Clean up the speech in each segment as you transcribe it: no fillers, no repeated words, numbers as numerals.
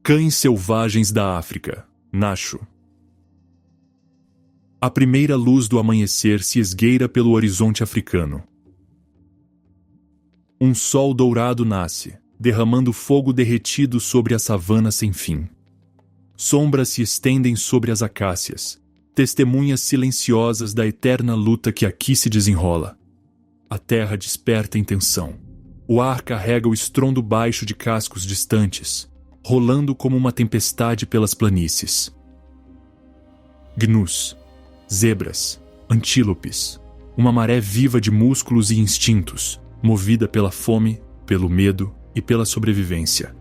Cães selvagens da África, Nacho. A primeira luz do amanhecer se esgueira pelo horizonte africano. Um sol dourado nasce, derramando fogo derretido sobre a savana sem fim. Sombras se estendem sobre as acácias, testemunhas silenciosas da eterna luta que aqui se desenrola. A terra desperta em tensão. O ar carrega o estrondo baixo de cascos distantes, rolando como uma tempestade pelas planícies. Gnus, zebras, antílopes, uma maré viva de músculos e instintos, movida pela fome, pelo medo e pela sobrevivência.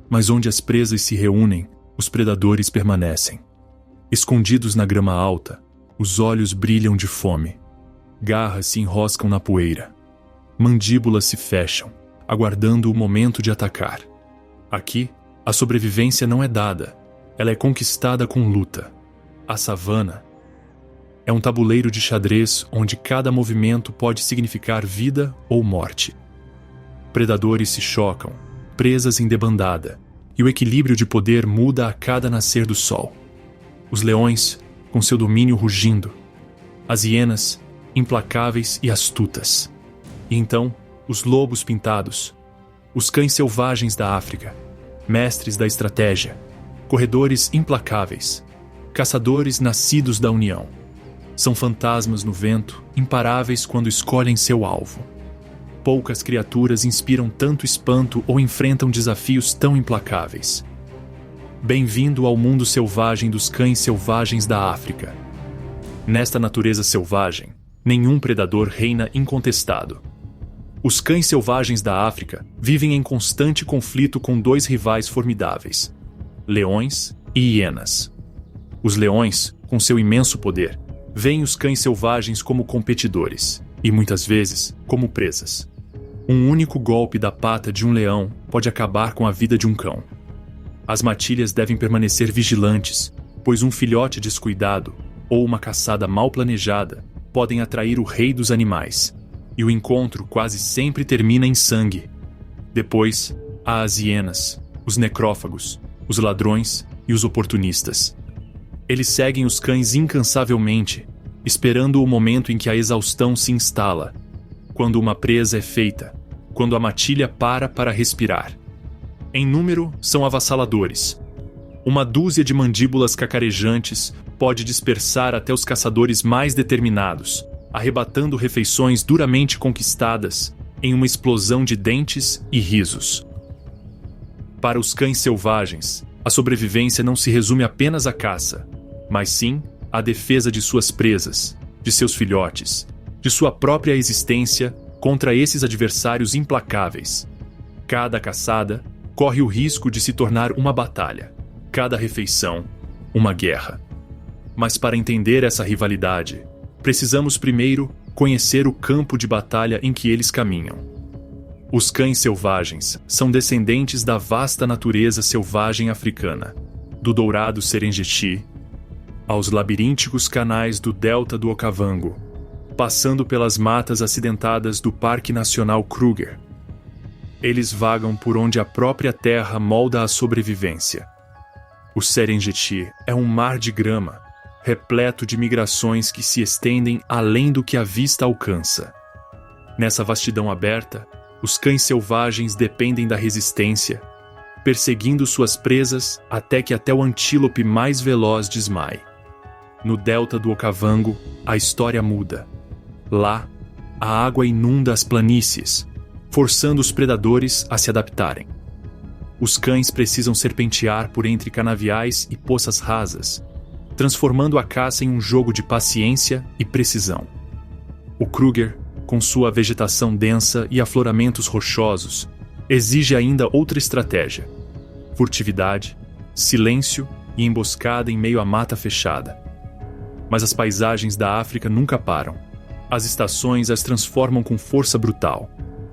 Mas onde as presas se reúnem, os predadores permanecem. Escondidos na grama alta, os olhos brilham de fome. Garras se enroscam na poeira. Mandíbulas se fecham, aguardando o momento de atacar. Aqui, a sobrevivência não é dada, ela é conquistada com luta. A savana é um tabuleiro de xadrez onde cada movimento pode significar vida ou morte. Predadores se chocam, presas em debandada, e o equilíbrio de poder muda a cada nascer do sol. Os leões, com seu domínio rugindo. As hienas, implacáveis e astutas. E então, os lobos pintados. Os cães selvagens da África, mestres da estratégia, corredores implacáveis, caçadores nascidos da união. São fantasmas no vento, imparáveis quando escolhem seu alvo. Poucas criaturas inspiram tanto espanto ou enfrentam desafios tão implacáveis. Bem-vindo ao mundo selvagem dos cães selvagens da África. Nesta natureza selvagem, nenhum predador reina incontestado. Os cães selvagens da África vivem em constante conflito com dois rivais formidáveis: leões e hienas. Os leões, com seu imenso poder, veem os cães selvagens como competidores e, muitas vezes, como presas. Um único golpe da pata de um leão pode acabar com a vida de um cão. As matilhas devem permanecer vigilantes, pois um filhote descuidado ou uma caçada mal planejada podem atrair o rei dos animais, e o encontro quase sempre termina em sangue. Depois, há as hienas, os necrófagos, os ladrões e os oportunistas. Eles seguem os cães incansavelmente, esperando o momento em que a exaustão se instala, quando uma presa é feita, quando a matilha para respirar. Em número, são avassaladores. Uma dúzia de mandíbulas cacarejantes pode dispersar até os caçadores mais determinados, arrebatando refeições duramente conquistadas em uma explosão de dentes e risos. Para os cães selvagens, a sobrevivência não se resume apenas à caça, mas sim à defesa de suas presas, de seus filhotes, de sua própria existência contra esses adversários implacáveis. Cada caçada corre o risco de se tornar uma batalha, cada refeição, uma guerra. Mas para entender essa rivalidade, precisamos primeiro conhecer o campo de batalha em que eles caminham. Os cães selvagens são descendentes da vasta natureza selvagem africana, do dourado Serengeti aos labirínticos canais do delta do Okavango, passando pelas matas acidentadas do Parque Nacional Kruger. Eles vagam por onde a própria terra molda a sobrevivência. O Serengeti é um mar de grama, repleto de migrações que se estendem além do que a vista alcança. Nessa vastidão aberta, os cães selvagens dependem da resistência, perseguindo suas presas até o antílope mais veloz desmaie. No delta do Okavango, a história muda. Lá, a água inunda as planícies, forçando os predadores a se adaptarem. Os cães precisam serpentear por entre canaviais e poças rasas, transformando a caça em um jogo de paciência e precisão. O Kruger, com sua vegetação densa e afloramentos rochosos, exige ainda outra estratégia: furtividade, silêncio e emboscada em meio à mata fechada. Mas as paisagens da África nunca param. As estações as transformam com força brutal.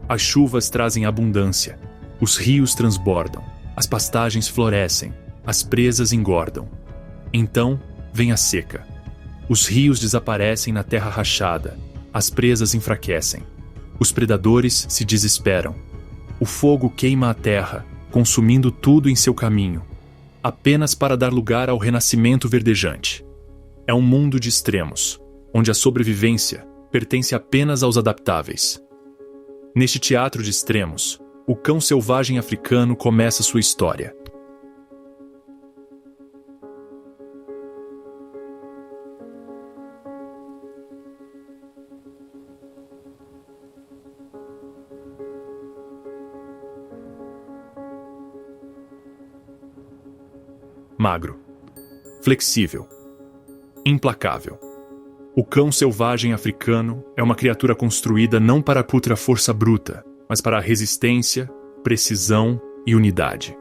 As chuvas trazem abundância, os rios transbordam, as pastagens florescem, as presas engordam. Então, vem a seca. Os rios desaparecem na terra rachada, as presas enfraquecem. Os predadores se desesperam. O fogo queima a terra, consumindo tudo em seu caminho, apenas para dar lugar ao renascimento verdejante. É um mundo de extremos, onde a sobrevivência pertence apenas aos adaptáveis. Neste teatro de extremos, o cão selvagem africano começa sua história. Magro, flexível, implacável. O cão selvagem africano é uma criatura construída não para a putra força bruta, mas para a resistência, precisão e unidade.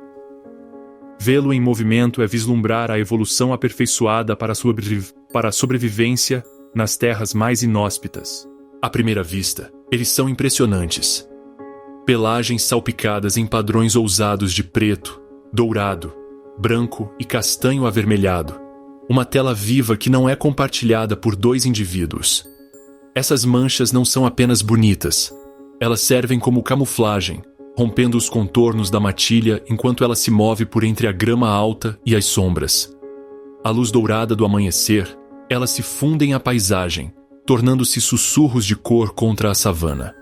Vê-lo em movimento é vislumbrar a evolução aperfeiçoada para a sobrevivência nas terras mais inóspitas. À primeira vista, eles são impressionantes. Pelagens salpicadas em padrões ousados de preto, dourado, branco e castanho avermelhado. Uma tela viva que não é compartilhada por dois indivíduos. Essas manchas não são apenas bonitas. Elas servem como camuflagem, rompendo os contornos da matilha enquanto ela se move por entre a grama alta e as sombras. À luz dourada do amanhecer, elas se fundem à paisagem, tornando-se sussurros de cor contra a savana.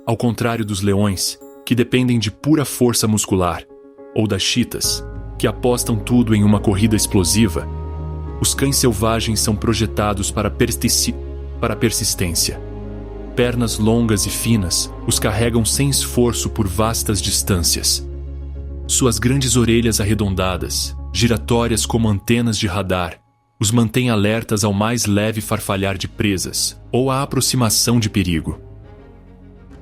Ao contrário dos leões, que dependem de pura força muscular, ou das chitas, que apostam tudo em uma corrida explosiva, os cães selvagens são projetados para persistência. Pernas longas e finas os carregam sem esforço por vastas distâncias. Suas grandes orelhas arredondadas, giratórias como antenas de radar, os mantêm alertas ao mais leve farfalhar de presas ou à aproximação de perigo.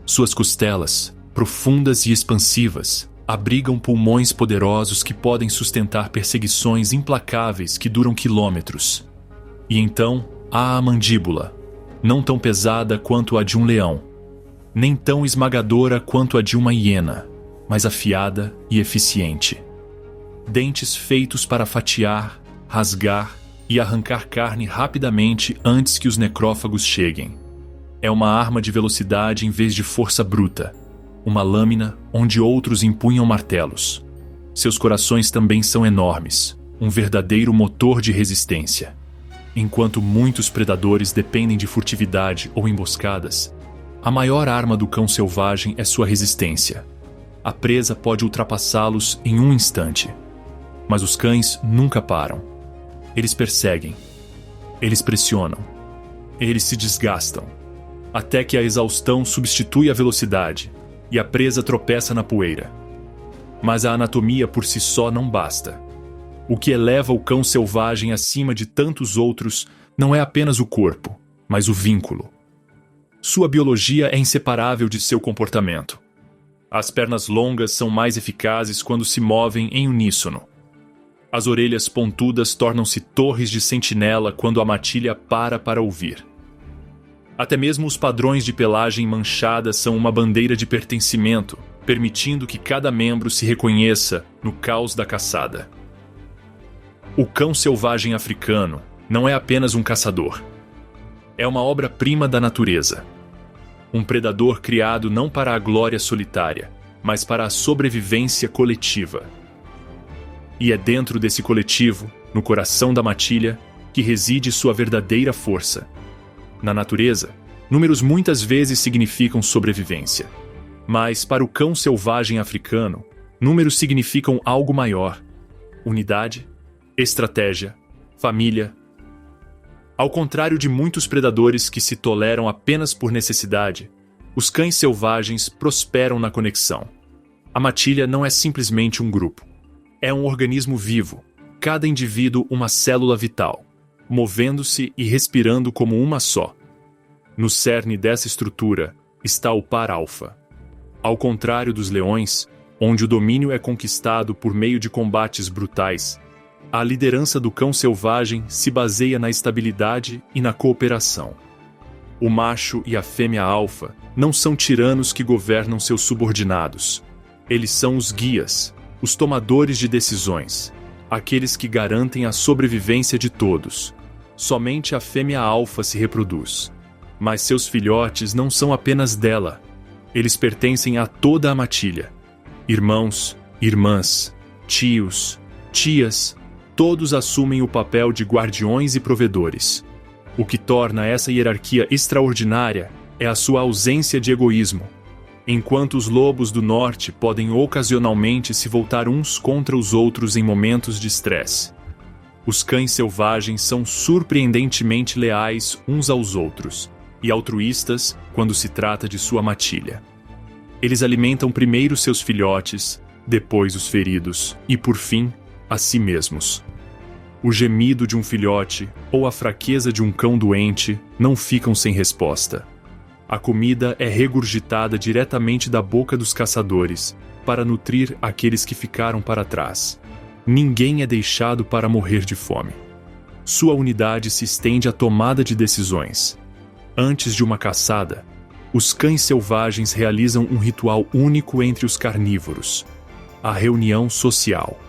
Suas costelas, profundas e expansivas, abrigam pulmões poderosos que podem sustentar perseguições implacáveis que duram quilômetros. E então há a mandíbula, não tão pesada quanto a de um leão, nem tão esmagadora quanto a de uma hiena, mas afiada e eficiente. Dentes feitos para fatiar, rasgar e arrancar carne rapidamente antes que os necrófagos cheguem. É uma arma de velocidade em vez de força bruta, uma lâmina onde outros empunham martelos. Seus corações também são enormes, um verdadeiro motor de resistência. Enquanto muitos predadores dependem de furtividade ou emboscadas, a maior arma do cão selvagem é sua resistência. A presa pode ultrapassá-los em um instante. Mas os cães nunca param. Eles perseguem. Eles pressionam. Eles se desgastam. Até que a exaustão substitui a velocidade e a presa tropeça na poeira. Mas a anatomia por si só não basta. O que eleva o cão selvagem acima de tantos outros não é apenas o corpo, mas o vínculo. Sua biologia é inseparável de seu comportamento. As pernas longas são mais eficazes quando se movem em uníssono. As orelhas pontudas tornam-se torres de sentinela quando a matilha para ouvir. Até mesmo os padrões de pelagem manchada são uma bandeira de pertencimento, permitindo que cada membro se reconheça no caos da caçada. O cão selvagem africano não é apenas um caçador. É uma obra-prima da natureza. Um predador criado não para a glória solitária, mas para a sobrevivência coletiva. E é dentro desse coletivo, no coração da matilha, que reside sua verdadeira força. Na natureza, números muitas vezes significam sobrevivência. Mas, para o cão selvagem africano, números significam algo maior: unidade, estratégia, família. Ao contrário de muitos predadores que se toleram apenas por necessidade, os cães selvagens prosperam na conexão. A matilha não é simplesmente um grupo. É um organismo vivo, cada indivíduo uma célula vital, movendo-se e respirando como uma só. No cerne dessa estrutura está o par alfa. Ao contrário dos leões, onde o domínio é conquistado por meio de combates brutais, a liderança do cão selvagem se baseia na estabilidade e na cooperação. O macho e a fêmea alfa não são tiranos que governam seus subordinados. Eles são os guias, os tomadores de decisões, aqueles que garantem a sobrevivência de todos. Somente a fêmea alfa se reproduz. Mas seus filhotes não são apenas dela. Eles pertencem a toda a matilha. Irmãos, Irmãs, tios, tias, todos assumem o papel de guardiões e provedores. O que torna essa hierarquia extraordinária é a sua ausência de egoísmo. Enquanto os lobos do norte podem ocasionalmente se voltar uns contra os outros em momentos de estresse, os cães selvagens são surpreendentemente leais uns aos outros e altruístas quando se trata de sua matilha. Eles alimentam primeiro seus filhotes, depois os feridos e, por fim, a si mesmos. O gemido de um filhote ou a fraqueza de um cão doente não ficam sem resposta. A comida é regurgitada diretamente da boca dos caçadores para nutrir aqueles que ficaram para trás. Ninguém é deixado para morrer de fome. Sua unidade se estende à tomada de decisões. Antes de uma caçada, os cães selvagens realizam um ritual único entre os carnívoros: a reunião social.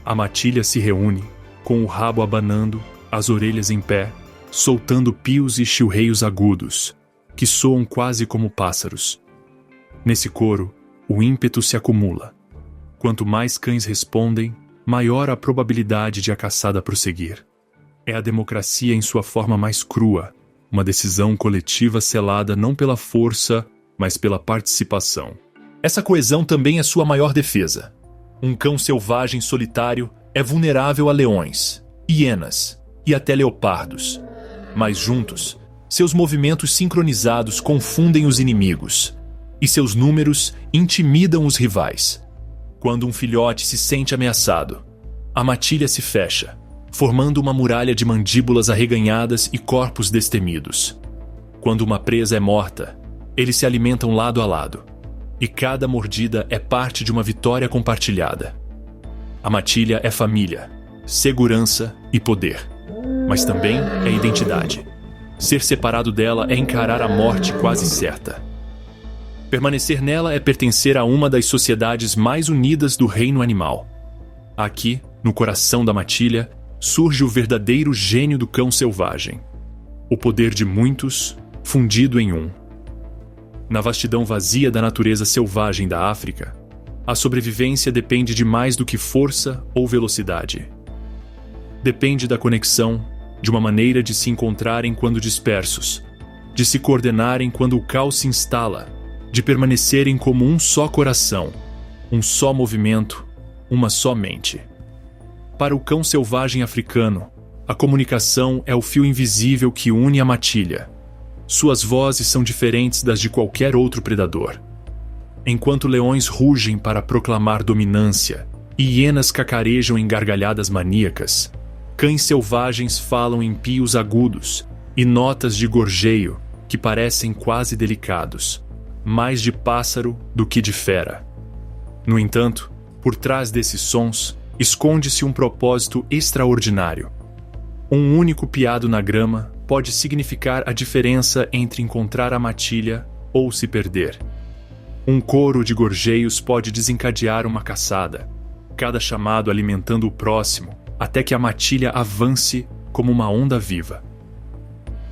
A matilha se reúne, com o rabo abanando, as orelhas em pé, soltando pios e chilreios agudos, que soam quase como pássaros. Nesse coro, o ímpeto se acumula. Quanto mais cães respondem, maior a probabilidade de a caçada prosseguir. É a democracia em sua forma mais crua, uma decisão coletiva selada não pela força, mas pela participação. Essa coesão também é sua maior defesa. Um cão selvagem solitário é vulnerável a leões, hienas e até leopardos. Mas juntos, seus movimentos sincronizados confundem os inimigos, e seus números intimidam os rivais. Quando um filhote se sente ameaçado, a matilha se fecha, formando uma muralha de mandíbulas arreganhadas e corpos destemidos. Quando uma presa é morta, eles se alimentam lado a lado, e cada mordida é parte de uma vitória compartilhada. A matilha é família, segurança e poder, mas também é identidade. Ser separado dela é encarar a morte quase certa. Permanecer nela é pertencer a uma das sociedades mais unidas do reino animal. Aqui, no coração da matilha, surge o verdadeiro gênio do cão selvagem. O poder de muitos, fundido em um. Na vastidão vazia da natureza selvagem da África, a sobrevivência depende de mais do que força ou velocidade. Depende da conexão, de uma maneira de se encontrarem quando dispersos, de se coordenarem quando o caos se instala, de permanecerem como um só coração, um só movimento, uma só mente. Para o cão selvagem africano, a comunicação é o fio invisível que une a matilha. Suas vozes são diferentes das de qualquer outro predador. Enquanto leões rugem para proclamar dominância e hienas cacarejam em gargalhadas maníacas, cães selvagens falam em pios agudos e notas de gorjeio que parecem quase delicados, mais de pássaro do que de fera. No entanto, por trás desses sons, esconde-se um propósito extraordinário. Um único piado na grama pode significar a diferença entre encontrar a matilha ou se perder. Um coro de gorjeios pode desencadear uma caçada, cada chamado alimentando o próximo, até que a matilha avance como uma onda viva.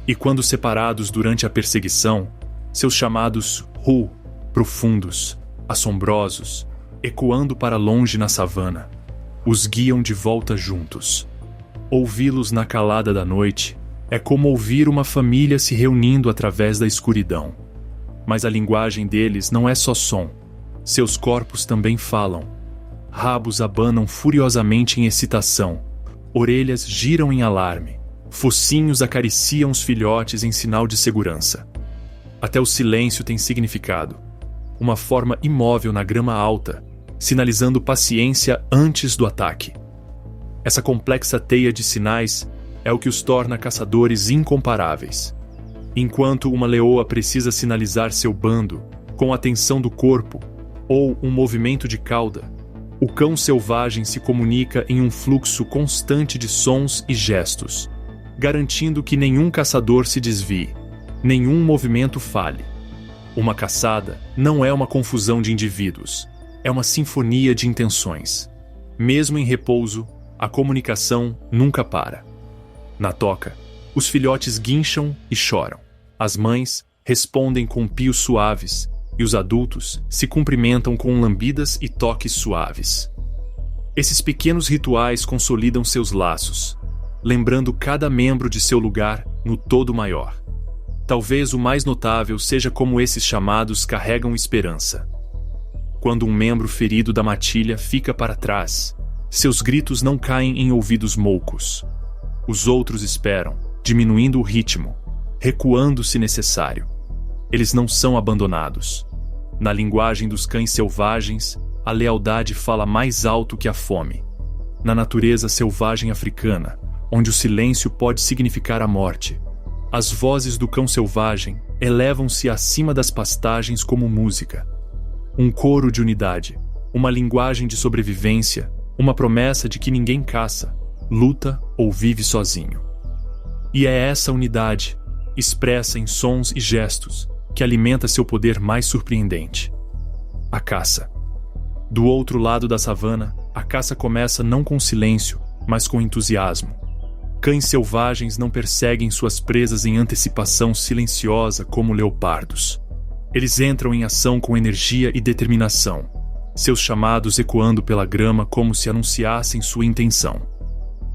E quando separados durante a perseguição, seus chamados ru, profundos, assombrosos, ecoando para longe na savana, os guiam de volta juntos. Ouvi-los na calada da noite é como ouvir uma família se reunindo através da escuridão. Mas a linguagem deles não é só som. Seus corpos também falam. Rabos abanam furiosamente em excitação. Orelhas giram em alarme. Focinhos acariciam os filhotes em sinal de segurança. Até o silêncio tem significado. Uma forma imóvel na grama alta, sinalizando paciência antes do ataque. Essa complexa teia de sinais é o que os torna caçadores incomparáveis. Enquanto uma leoa precisa sinalizar seu bando com a tensão do corpo ou um movimento de cauda, o cão selvagem se comunica em um fluxo constante de sons e gestos, garantindo que nenhum caçador se desvie, nenhum movimento falhe. Uma caçada não é uma confusão de indivíduos, é uma sinfonia de intenções. Mesmo em repouso, a comunicação nunca para. Na toca, os filhotes guincham e choram. As mães respondem com pios suaves e os adultos se cumprimentam com lambidas e toques suaves. Esses pequenos rituais consolidam seus laços, lembrando cada membro de seu lugar no todo maior. Talvez o mais notável seja como esses chamados carregam esperança. Quando um membro ferido da matilha fica para trás, seus gritos não caem em ouvidos moucos. Os outros esperam, diminuindo o ritmo, recuando se necessário. Eles não são abandonados. Na linguagem dos cães selvagens, a lealdade fala mais alto que a fome. Na natureza selvagem africana, onde o silêncio pode significar a morte, as vozes do cão selvagem elevam-se acima das pastagens como música. Um coro de unidade, uma linguagem de sobrevivência, uma promessa de que ninguém caça, luta ou vive sozinho. E é essa unidade, expressa em sons e gestos, que alimenta seu poder mais surpreendente. A caça. Do outro lado da savana, a caça começa não com silêncio, mas com entusiasmo. Cães selvagens não perseguem suas presas em antecipação silenciosa como leopardos. Eles entram em ação com energia e determinação, seus chamados ecoando pela grama como se anunciassem sua intenção.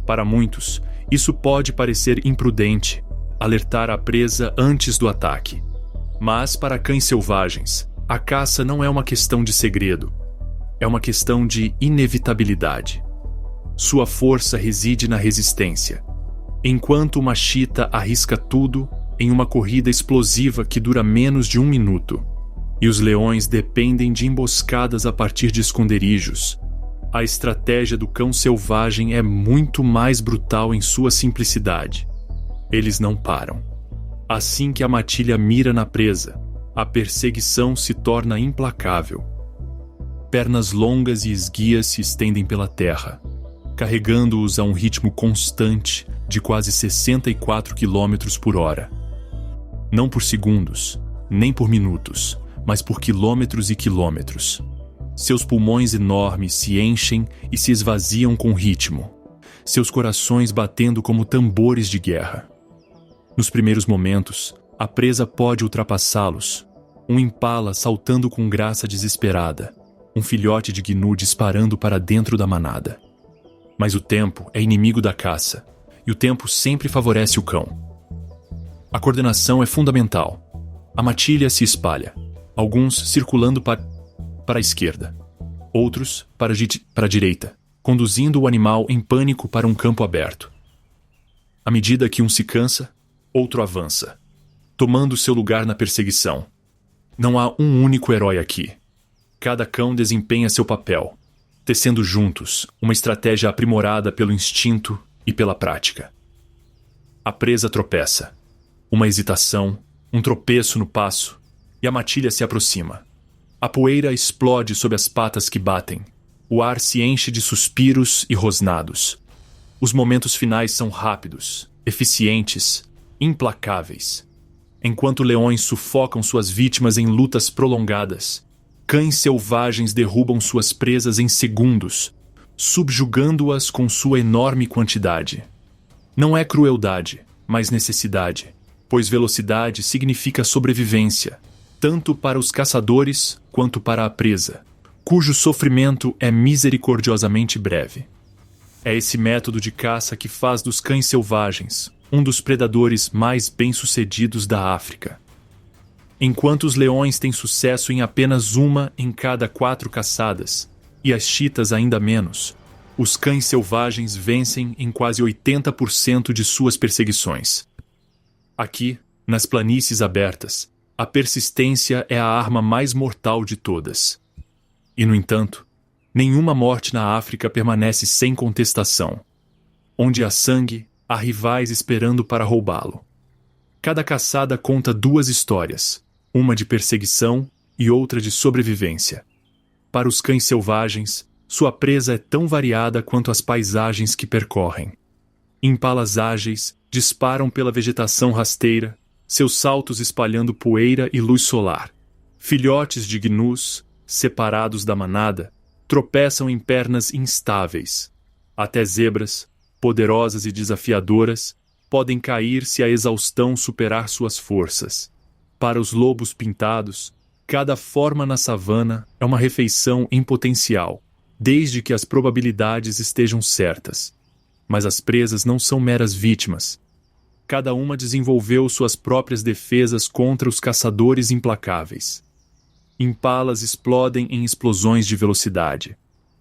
Para muitos, isso pode parecer imprudente, alertar a presa antes do ataque. Mas para cães selvagens, a caça não é uma questão de segredo, é uma questão de inevitabilidade. Sua força reside na resistência. Enquanto uma chita arrisca tudo em uma corrida explosiva que dura menos de 1 minuto, e os leões dependem de emboscadas a partir de esconderijos, a estratégia do cão selvagem é muito mais brutal em sua simplicidade. Eles não param. Assim que a matilha mira na presa, a perseguição se torna implacável. Pernas longas e esguias se estendem pela terra, carregando-os a um ritmo constante de quase 64 km por hora. Não por segundos, nem por minutos, mas por quilômetros e quilômetros. Seus pulmões enormes se enchem e se esvaziam com ritmo, seus corações batendo como tambores de guerra. Nos primeiros momentos, a presa pode ultrapassá-los, um impala saltando com graça desesperada, um filhote de gnu disparando para dentro da manada. Mas o tempo é inimigo da caça, e o tempo sempre favorece o cão. A coordenação é fundamental. A matilha se espalha, alguns circulando para a esquerda, outros para a direita, conduzindo o animal em pânico para um campo aberto. À medida que um se cansa, outro avança, tomando seu lugar na perseguição. Não há um único herói aqui. Cada cão desempenha seu papel, tecendo juntos uma estratégia aprimorada pelo instinto e pela prática. A presa tropeça. Uma hesitação, um tropeço no passo, e a matilha se aproxima. A poeira explode sob as patas que batem. O ar se enche de suspiros e rosnados. Os momentos finais são rápidos, eficientes, implacáveis. Enquanto leões sufocam suas vítimas em lutas prolongadas, cães selvagens derrubam suas presas em segundos, subjugando-as com sua enorme quantidade. Não é crueldade, mas necessidade, pois velocidade significa sobrevivência, tanto para os caçadores quanto para a presa, cujo sofrimento é misericordiosamente breve. É esse método de caça que faz dos cães selvagens um dos predadores mais bem-sucedidos da África. Enquanto os leões têm sucesso em apenas 1 em cada 4 caçadas, e as chitas ainda menos, os cães selvagens vencem em quase 80% de suas perseguições. Aqui, nas planícies abertas, a persistência é a arma mais mortal de todas. E, no entanto, nenhuma morte na África permanece sem contestação. Onde há sangue, há rivais esperando para roubá-lo. Cada caçada conta 2 histórias, uma de perseguição e outra de sobrevivência. Para os cães selvagens, sua presa é tão variada quanto as paisagens que percorrem. Impalas ágeis disparam pela vegetação rasteira, seus saltos espalhando poeira e luz solar. Filhotes de gnus, separados da manada, tropeçam em pernas instáveis. Até zebras, poderosas e desafiadoras, podem cair se a exaustão superar suas forças. Para os lobos pintados, Cada forma na savana é uma refeição em potencial, desde que as probabilidades estejam certas. Mas as presas não são meras vítimas. Cada uma desenvolveu suas próprias defesas contra os caçadores implacáveis. Impalas explodem em explosões de velocidade,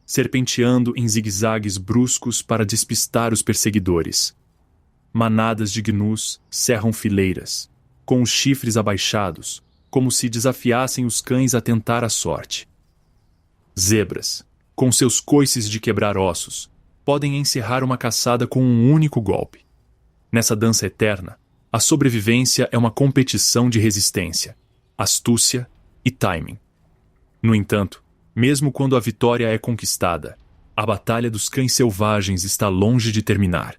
serpenteando em zigue-zagues bruscos para despistar os perseguidores. Manadas de gnus cerram fileiras, com os chifres abaixados, como se desafiassem os cães a tentar a sorte. Zebras, com seus coices de quebrar ossos, podem encerrar uma caçada com um único golpe. Nessa dança eterna, a sobrevivência é uma competição de resistência, astúcia e timing. No entanto, mesmo quando a vitória é conquistada, a batalha dos cães selvagens está longe de terminar.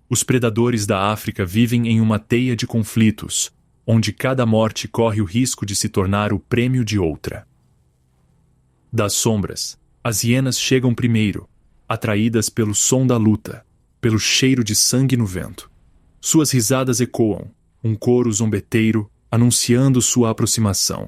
Os predadores da África vivem em uma teia de conflitos, onde cada morte corre o risco de se tornar o prêmio de outra. Das sombras, as hienas chegam primeiro, atraídas pelo som da luta, pelo cheiro de sangue no vento. Suas risadas ecoam, um coro zombeteiro anunciando sua aproximação.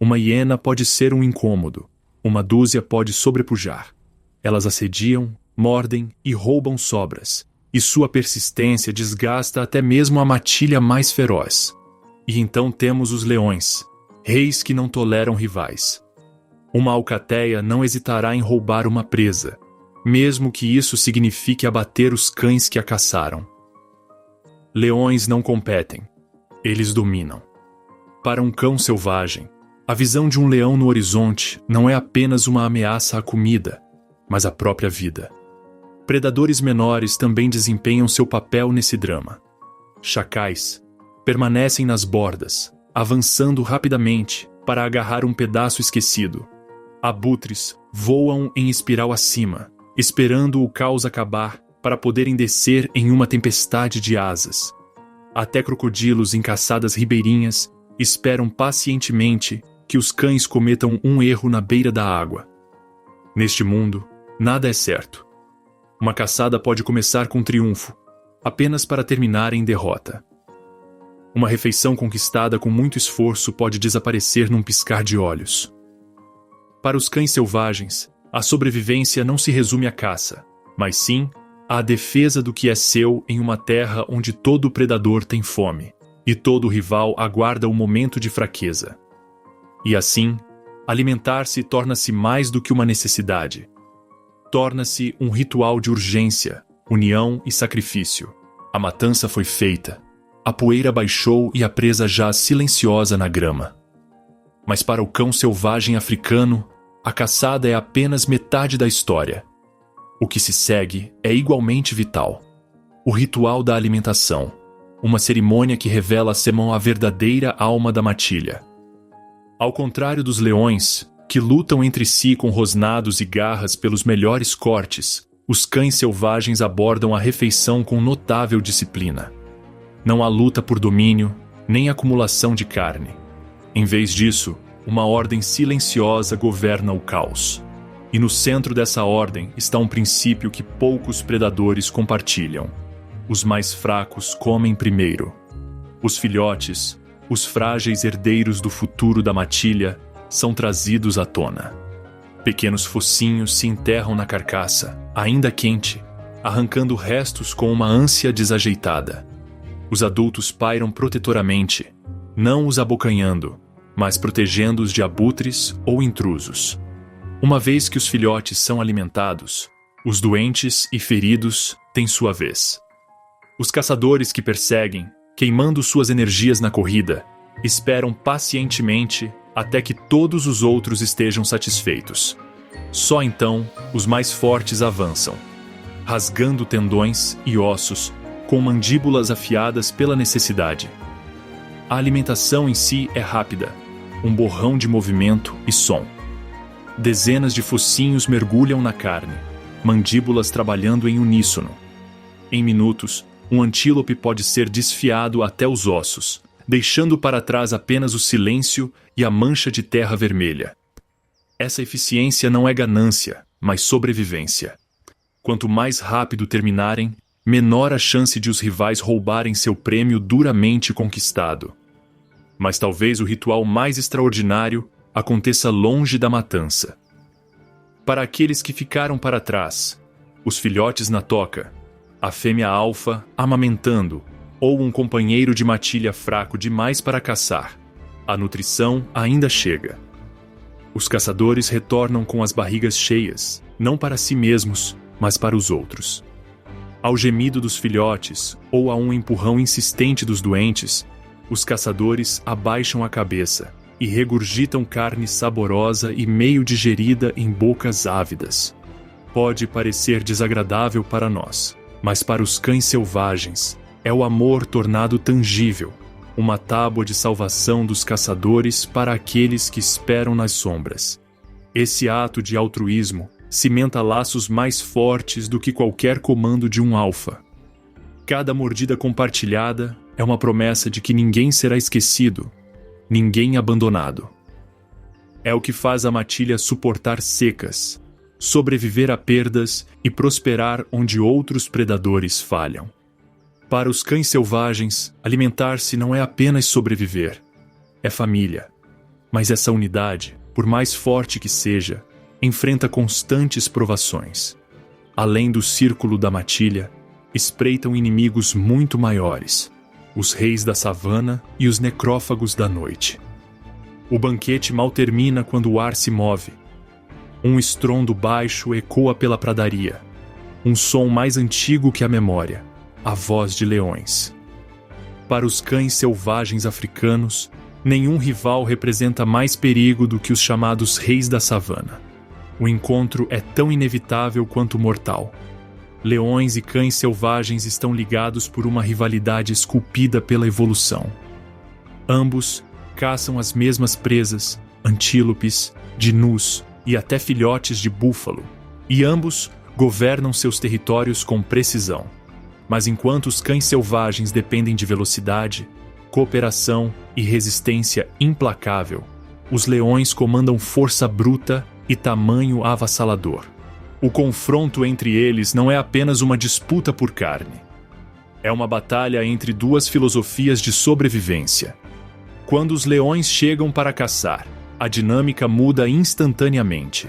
Uma hiena pode ser um incômodo, uma dúzia pode sobrepujar. Elas assediam, mordem e roubam sobras, e sua persistência desgasta até mesmo a matilha mais feroz. E então temos os leões, reis que não toleram rivais. Uma alcateia não hesitará em roubar uma presa, mesmo que isso signifique abater os cães que a caçaram. Leões não competem, eles dominam. Para um cão selvagem, a visão de um leão no horizonte não é apenas uma ameaça à comida, mas à própria vida. Predadores menores também desempenham seu papel nesse drama. Chacais permanecem nas bordas, avançando rapidamente para agarrar um pedaço esquecido. Abutres voam em espiral acima, esperando o caos acabar para poderem descer em uma tempestade de asas. Até crocodilos em caçadas ribeirinhas esperam pacientemente que os cães cometam um erro na beira da água. Neste mundo, nada é certo. Uma caçada pode começar com triunfo, apenas para terminar em derrota. Uma refeição conquistada com muito esforço pode desaparecer num piscar de olhos. Para os cães selvagens, a sobrevivência não se resume à caça, mas sim à defesa do que é seu em uma terra onde todo predador tem fome, e todo rival aguarda o momento de fraqueza. E assim, alimentar-se torna-se mais do que uma necessidade. Torna-se um ritual de urgência, união e sacrifício. A matança foi feita. A poeira baixou e a presa jaz silenciosa na grama. Mas para o cão selvagem africano, a caçada é apenas metade da história. O que se segue é igualmente vital. O ritual da alimentação, uma cerimônia que revela a verdadeira alma da matilha. Ao contrário dos leões, que lutam entre si com rosnados e garras pelos melhores cortes, os cães selvagens abordam a refeição com notável disciplina. Não há luta por domínio, nem acumulação de carne. Em vez disso, uma ordem silenciosa governa o caos. E no centro dessa ordem está um princípio que poucos predadores compartilham. Os mais fracos comem primeiro. Os filhotes, os frágeis herdeiros do futuro da matilha, são trazidos à tona. Pequenos focinhos se enterram na carcaça, ainda quente, arrancando restos com uma ânsia desajeitada. Os adultos pairam protetoramente, não os abocanhando, mas protegendo-os de abutres ou intrusos. Uma vez que os filhotes são alimentados, os doentes e feridos têm sua vez. Os caçadores que perseguem, queimando suas energias na corrida, esperam pacientemente até que todos os outros estejam satisfeitos. Só então, os mais fortes avançam, rasgando tendões e ossos, com mandíbulas afiadas pela necessidade. A alimentação em si é rápida, um borrão de movimento e som. Dezenas de focinhos mergulham na carne, mandíbulas trabalhando em uníssono. Em minutos, um antílope pode ser desfiado até os ossos, deixando para trás apenas o silêncio e a mancha de terra vermelha. Essa eficiência não é ganância, mas sobrevivência. Quanto mais rápido terminarem, menor a chance de os rivais roubarem seu prêmio duramente conquistado. Mas talvez o ritual mais extraordinário aconteça longe da matança. Para aqueles que ficaram para trás, os filhotes na toca, a fêmea alfa amamentando, ou um companheiro de matilha fraco demais para caçar, a nutrição ainda chega. Os caçadores retornam com as barrigas cheias, não para si mesmos, mas para os outros. Ao gemido dos filhotes ou a um empurrão insistente dos doentes, os caçadores abaixam a cabeça e regurgitam carne saborosa e meio digerida em bocas ávidas. Pode parecer desagradável para nós, mas para os cães selvagens é o amor tornado tangível, uma tábua de salvação dos caçadores para aqueles que esperam nas sombras. Esse ato de altruísmo cimenta laços mais fortes do que qualquer comando de um alfa. Cada mordida compartilhada é uma promessa de que ninguém será esquecido, ninguém abandonado. É o que faz a matilha suportar secas, sobreviver a perdas e prosperar onde outros predadores falham. Para os cães selvagens, alimentar-se não é apenas sobreviver, é família. Mas essa unidade, por mais forte que seja, enfrenta constantes provações. Além do círculo da matilha, espreitam inimigos muito maiores, os reis da savana e os necrófagos da noite. O banquete mal termina quando o ar se move. Um estrondo baixo ecoa pela pradaria, um som mais antigo que a memória, a voz de leões. Para os cães selvagens africanos, nenhum rival representa mais perigo do que os chamados reis da savana. O encontro é tão inevitável quanto mortal. Leões e cães selvagens estão ligados por uma rivalidade esculpida pela evolução. Ambos caçam as mesmas presas, antílopes, gnus e até filhotes de búfalo, e ambos governam seus territórios com precisão. Mas enquanto os cães selvagens dependem de velocidade, cooperação e resistência implacável, os leões comandam força bruta e tamanho avassalador. O confronto entre eles não é apenas uma disputa por carne. É uma batalha entre duas filosofias de sobrevivência. Quando os leões chegam para caçar, a dinâmica muda instantaneamente.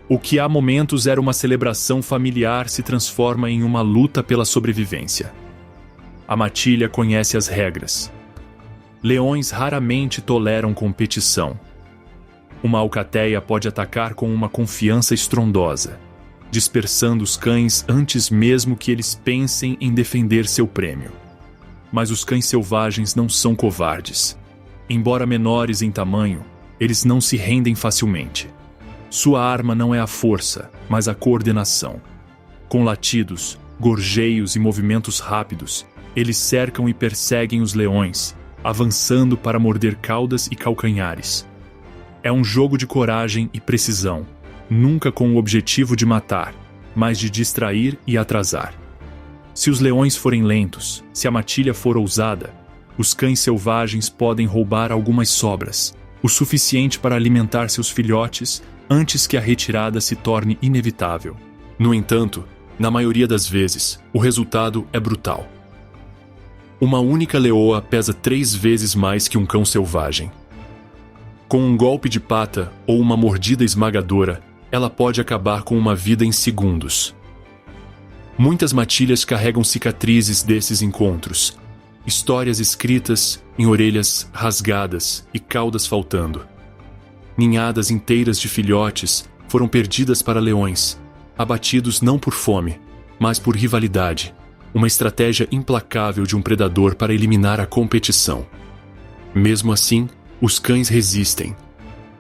O que há momentos era uma celebração familiar se transforma em uma luta pela sobrevivência. A matilha conhece as regras. Leões raramente toleram competição. Uma alcateia pode atacar com uma confiança estrondosa, dispersando os cães antes mesmo que eles pensem em defender seu prêmio. Mas os cães selvagens não são covardes. Embora menores em tamanho, eles não se rendem facilmente. Sua arma não é a força, mas a coordenação. Com latidos, gorjeios e movimentos rápidos, eles cercam e perseguem os leões, avançando para morder caudas e calcanhares. É um jogo de coragem e precisão, nunca com o objetivo de matar, mas de distrair e atrasar. Se os leões forem lentos, se a matilha for ousada, os cães selvagens podem roubar algumas sobras, o suficiente para alimentar seus filhotes antes que a retirada se torne inevitável. No entanto, na maioria das vezes, o resultado é brutal. Uma única leoa pesa 3 vezes mais que um cão selvagem. Com um golpe de pata ou uma mordida esmagadora, ela pode acabar com uma vida em segundos. Muitas matilhas carregam cicatrizes desses encontros, histórias escritas em orelhas rasgadas e caudas faltando. Ninhadas inteiras de filhotes foram perdidas para leões, abatidos não por fome, mas por rivalidade, uma estratégia implacável de um predador para eliminar a competição. Mesmo assim, os cães resistem.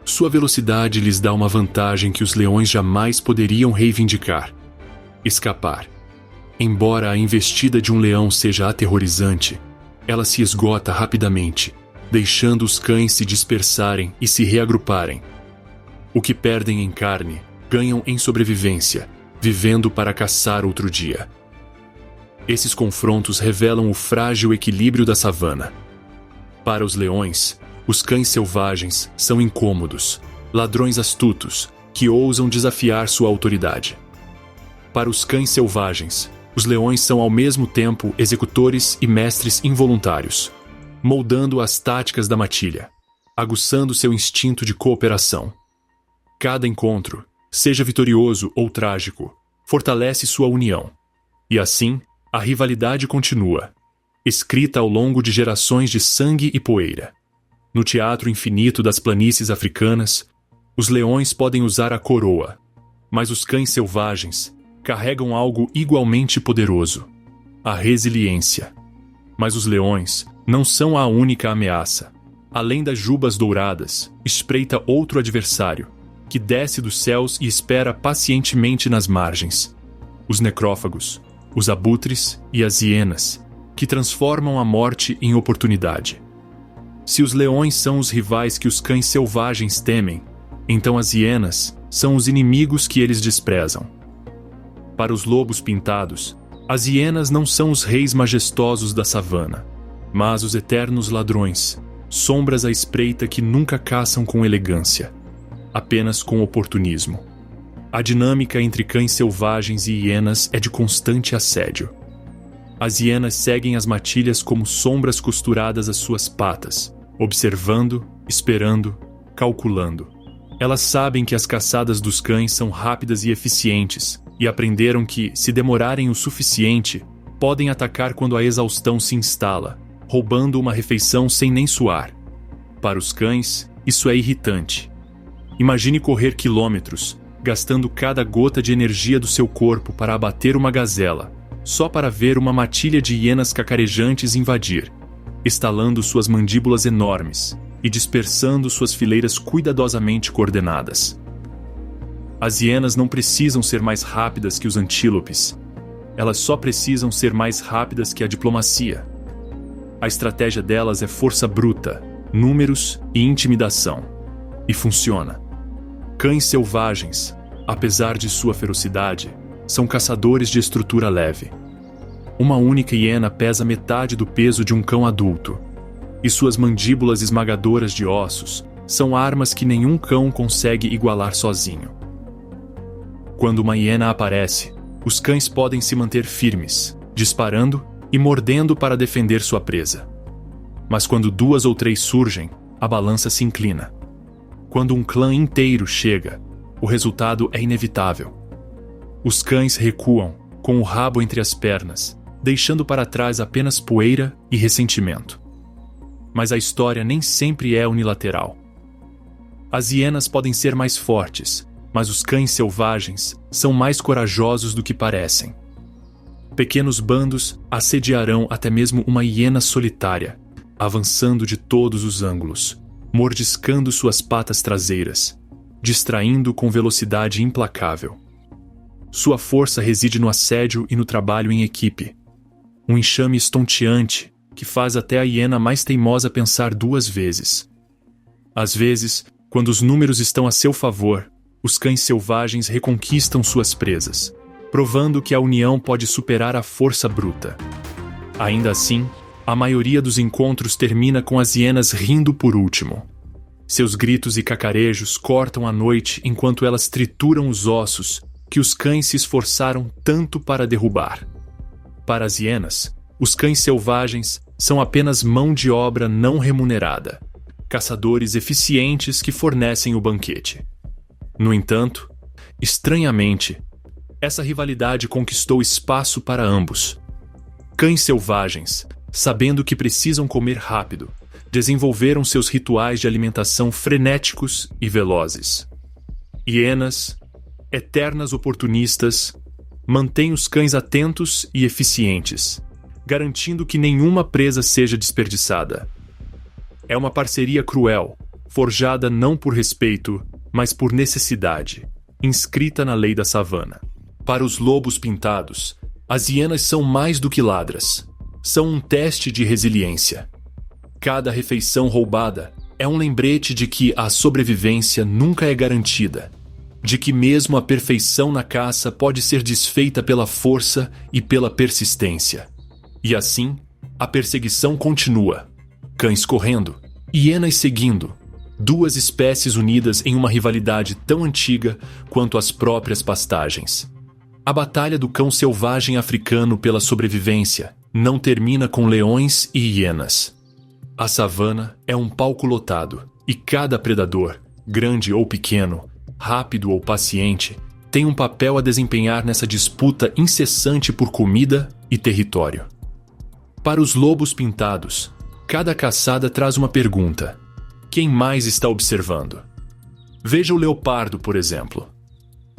Sua velocidade lhes dá uma vantagem que os leões jamais poderiam reivindicar: escapar. Embora a investida de um leão seja aterrorizante, ela se esgota rapidamente, deixando os cães se dispersarem e se reagruparem. O que perdem em carne, ganham em sobrevivência, vivendo para caçar outro dia. Esses confrontos revelam o frágil equilíbrio da savana. Para os leões, os cães selvagens são incômodos, ladrões astutos, que ousam desafiar sua autoridade. Para os cães selvagens, os leões são ao mesmo tempo executores e mestres involuntários, moldando as táticas da matilha. aguçando seu instinto de cooperação. Cada encontro, seja vitorioso ou trágico, fortalece sua união. E assim, a rivalidade continua, escrita ao longo de gerações de sangue e poeira. No teatro infinito das planícies africanas, os leões podem usar a coroa, mas os cães selvagens carregam algo igualmente poderoso: a resiliência. Mas os leões não são a única ameaça. Além das jubas douradas, espreita outro adversário, que desce dos céus e espera pacientemente nas margens: os necrófagos, os abutres e as hienas, que transformam a morte em oportunidade. Se os leões são os rivais que os cães selvagens temem, então as hienas são os inimigos que eles desprezam. Para os lobos pintados, as hienas não são os reis majestosos da savana, mas os eternos ladrões, sombras à espreita que nunca caçam com elegância, apenas com oportunismo. A dinâmica entre cães selvagens e hienas é de constante assédio. As hienas seguem as matilhas como sombras costuradas às suas patas, observando, esperando, calculando. Elas sabem que as caçadas dos cães são rápidas e eficientes, e aprenderam que, se demorarem o suficiente, podem atacar quando a exaustão se instala, roubando uma refeição sem nem suar. Para os cães, isso é irritante. Imagine correr quilômetros, gastando cada gota de energia do seu corpo para abater uma gazela, só para ver uma matilha de hienas cacarejantes invadir, estalando suas mandíbulas enormes e dispersando suas fileiras cuidadosamente coordenadas. As hienas não precisam ser mais rápidas que os antílopes. Elas só precisam ser mais rápidas que a diplomacia. A estratégia delas é força bruta, números e intimidação. E funciona. Cães selvagens, apesar de sua ferocidade, são caçadores de estrutura leve. Uma única hiena pesa metade do peso de um cão adulto, e suas mandíbulas esmagadoras de ossos são armas que nenhum cão consegue igualar sozinho. Quando uma hiena aparece, os cães podem se manter firmes, disparando e mordendo para defender sua presa. Mas quando 2 ou 3 surgem, a balança se inclina. Quando um clã inteiro chega, o resultado é inevitável. Os cães recuam, com o rabo entre as pernas, deixando para trás apenas poeira e ressentimento. Mas a história nem sempre é unilateral. As hienas podem ser mais fortes, mas os cães selvagens são mais corajosos do que parecem. Pequenos bandos assediarão até mesmo uma hiena solitária, avançando de todos os ângulos, mordiscando suas patas traseiras, distraindo com velocidade implacável. Sua força reside no assédio e no trabalho em equipe. Um enxame estonteante que faz até a hiena mais teimosa pensar 2 vezes. Às vezes, quando os números estão a seu favor, os cães selvagens reconquistam suas presas, provando que a união pode superar a força bruta. Ainda assim, a maioria dos encontros termina com as hienas rindo por último. Seus gritos e cacarejos cortam a noite enquanto elas trituram os ossos que os cães se esforçaram tanto para derrubar. Para as hienas, os cães selvagens são apenas mão de obra não remunerada, caçadores eficientes que fornecem o banquete. No entanto, estranhamente, essa rivalidade conquistou espaço para ambos. Cães selvagens, sabendo que precisam comer rápido, desenvolveram seus rituais de alimentação frenéticos e velozes. Hienas, eternas oportunistas, mantêm os cães atentos e eficientes, garantindo que nenhuma presa seja desperdiçada. É uma parceria cruel, forjada não por respeito, mas por necessidade, inscrita na lei da savana. Para os lobos pintados, as hienas são mais do que ladras. São um teste de resiliência. Cada refeição roubada é um lembrete de que a sobrevivência nunca é garantida, de que mesmo a perfeição na caça pode ser desfeita pela força e pela persistência. E assim, a perseguição continua. Cães correndo, hienas seguindo, 2 espécies unidas em uma rivalidade tão antiga quanto as próprias pastagens. A batalha do cão selvagem africano pela sobrevivência não termina com leões e hienas. A savana é um palco lotado, E cada predador, grande ou pequeno, rápido ou paciente, tem um papel a desempenhar nessa disputa incessante por comida e território. Para os lobos pintados, cada caçada traz uma pergunta: quem mais está observando? Veja o leopardo, por exemplo.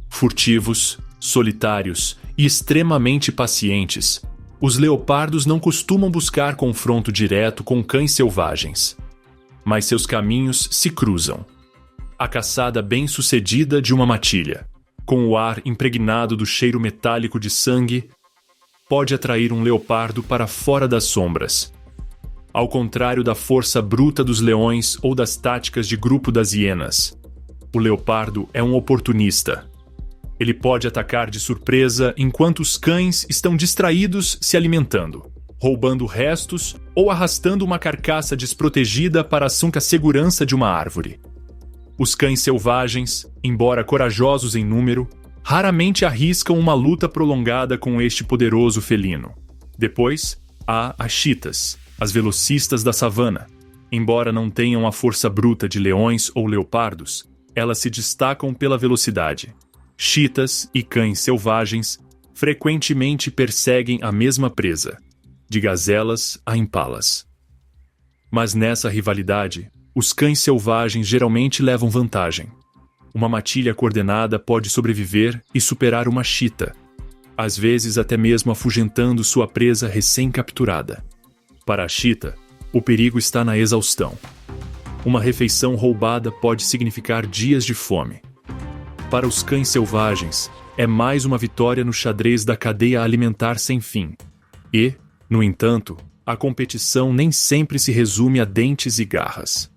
Furtivos, solitários e extremamente pacientes, os leopardos não costumam buscar confronto direto com cães selvagens, mas seus caminhos se cruzam. A caçada bem-sucedida de uma matilha, com o ar impregnado do cheiro metálico de sangue, pode atrair um leopardo para fora das sombras. Ao contrário da força bruta dos leões ou das táticas de grupo das hienas, o leopardo é um oportunista. Ele pode atacar de surpresa enquanto os cães estão distraídos se alimentando, roubando restos ou arrastando uma carcaça desprotegida para a sunca segurança de uma árvore. Os cães selvagens, embora corajosos em número, raramente arriscam uma luta prolongada com este poderoso felino. Depois, há as chitas, as velocistas da savana. Embora não tenham a força bruta de leões ou leopardos, elas se destacam pela velocidade. Chitas e cães selvagens frequentemente perseguem a mesma presa, de gazelas a impalas. Mas nessa rivalidade, os cães selvagens geralmente levam vantagem. Uma matilha coordenada pode sobreviver e superar uma chita, às vezes até mesmo afugentando sua presa recém-capturada. Para a chita, o perigo está na exaustão. Uma refeição roubada pode significar dias de fome. Para os cães selvagens, é mais uma vitória no xadrez da cadeia alimentar sem fim. E, no entanto, a competição nem sempre se resume a dentes e garras.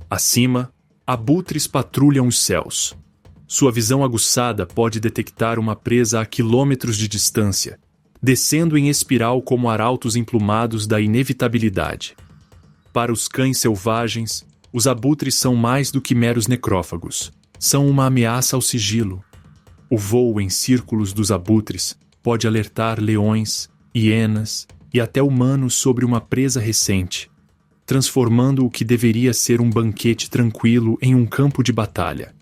Acima, abutres patrulham os céus. Sua visão aguçada pode detectar uma presa a quilômetros de distância, descendo em espiral como arautos emplumados da inevitabilidade. Para os cães selvagens, os abutres são mais do que meros necrófagos. São uma ameaça ao sigilo. O voo em círculos dos abutres pode alertar leões, hienas e até humanos sobre uma presa recente, transformando o que deveria ser um banquete tranquilo em um campo de batalha.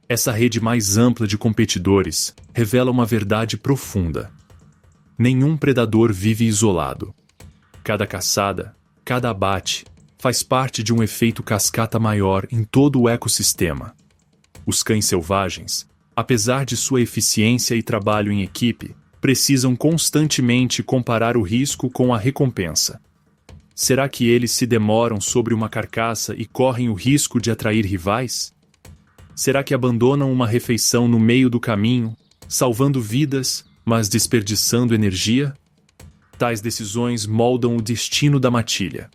Essa rede mais ampla de competidores revela uma verdade profunda. Nenhum predador vive isolado. Cada caçada, cada abate, faz parte de um efeito cascata maior em todo o ecossistema. Os cães selvagens, apesar de sua eficiência e trabalho em equipe, precisam constantemente comparar o risco com a recompensa. Será que eles se demoram sobre uma carcaça e correm o risco de atrair rivais? Será que abandonam uma refeição no meio do caminho, salvando vidas, mas desperdiçando energia? Tais decisões moldam o destino da matilha.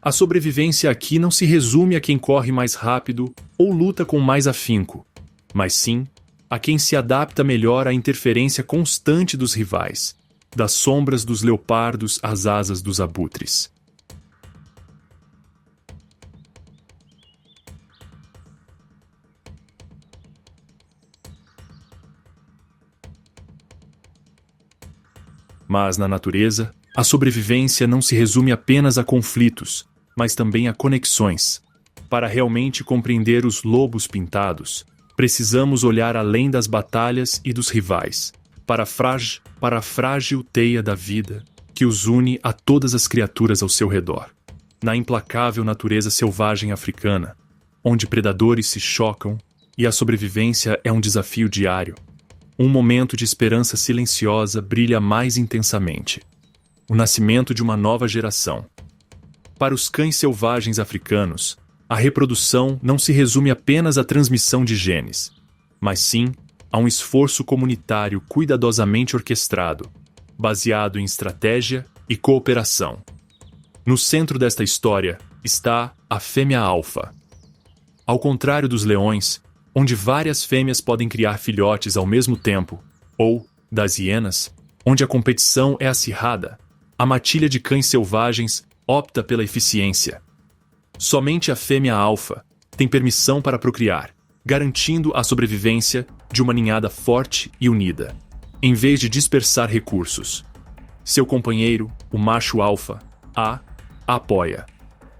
A sobrevivência aqui não se resume a quem corre mais rápido ou luta com mais afinco, mas sim a quem se adapta melhor à interferência constante dos rivais, das sombras dos leopardos às asas dos abutres. Mas na natureza, a sobrevivência não se resume apenas a conflitos, mas também a conexões. Para realmente compreender os lobos pintados, precisamos olhar além das batalhas e dos rivais, para a frágil teia da vida que os une a todas as criaturas ao seu redor. Na implacável natureza selvagem africana, onde predadores se chocam e a sobrevivência é um desafio diário, um momento de esperança silenciosa brilha mais intensamente. O nascimento de uma nova geração. Para os cães selvagens africanos, a reprodução não se resume apenas à transmissão de genes, mas sim a um esforço comunitário cuidadosamente orquestrado, baseado em estratégia e cooperação. No centro desta história está a fêmea alfa. Ao contrário dos leões, onde várias fêmeas podem criar filhotes ao mesmo tempo, ou das hienas, onde a competição é acirrada, a matilha de cães selvagens opta pela eficiência. Somente a fêmea alfa tem permissão para procriar, garantindo a sobrevivência de uma ninhada forte e unida, em vez de dispersar recursos. Seu companheiro, o macho alfa, a apoia,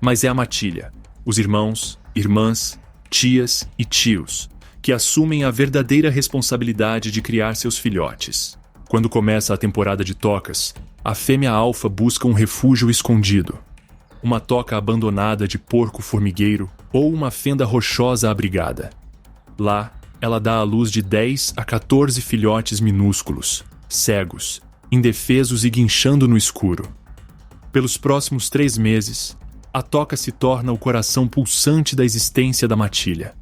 mas é a matilha, os irmãos irmãs, tias e tios, que assumem a verdadeira responsabilidade de criar seus filhotes. Quando começa a temporada de tocas, a fêmea alfa busca um refúgio escondido. Uma toca abandonada de porco formigueiro ou uma fenda rochosa abrigada. Lá, ela dá à luz de 10 a 14 filhotes minúsculos, cegos, indefesos e guinchando no escuro. Pelos próximos 3 meses, a toca se torna o coração pulsante da existência da matilha.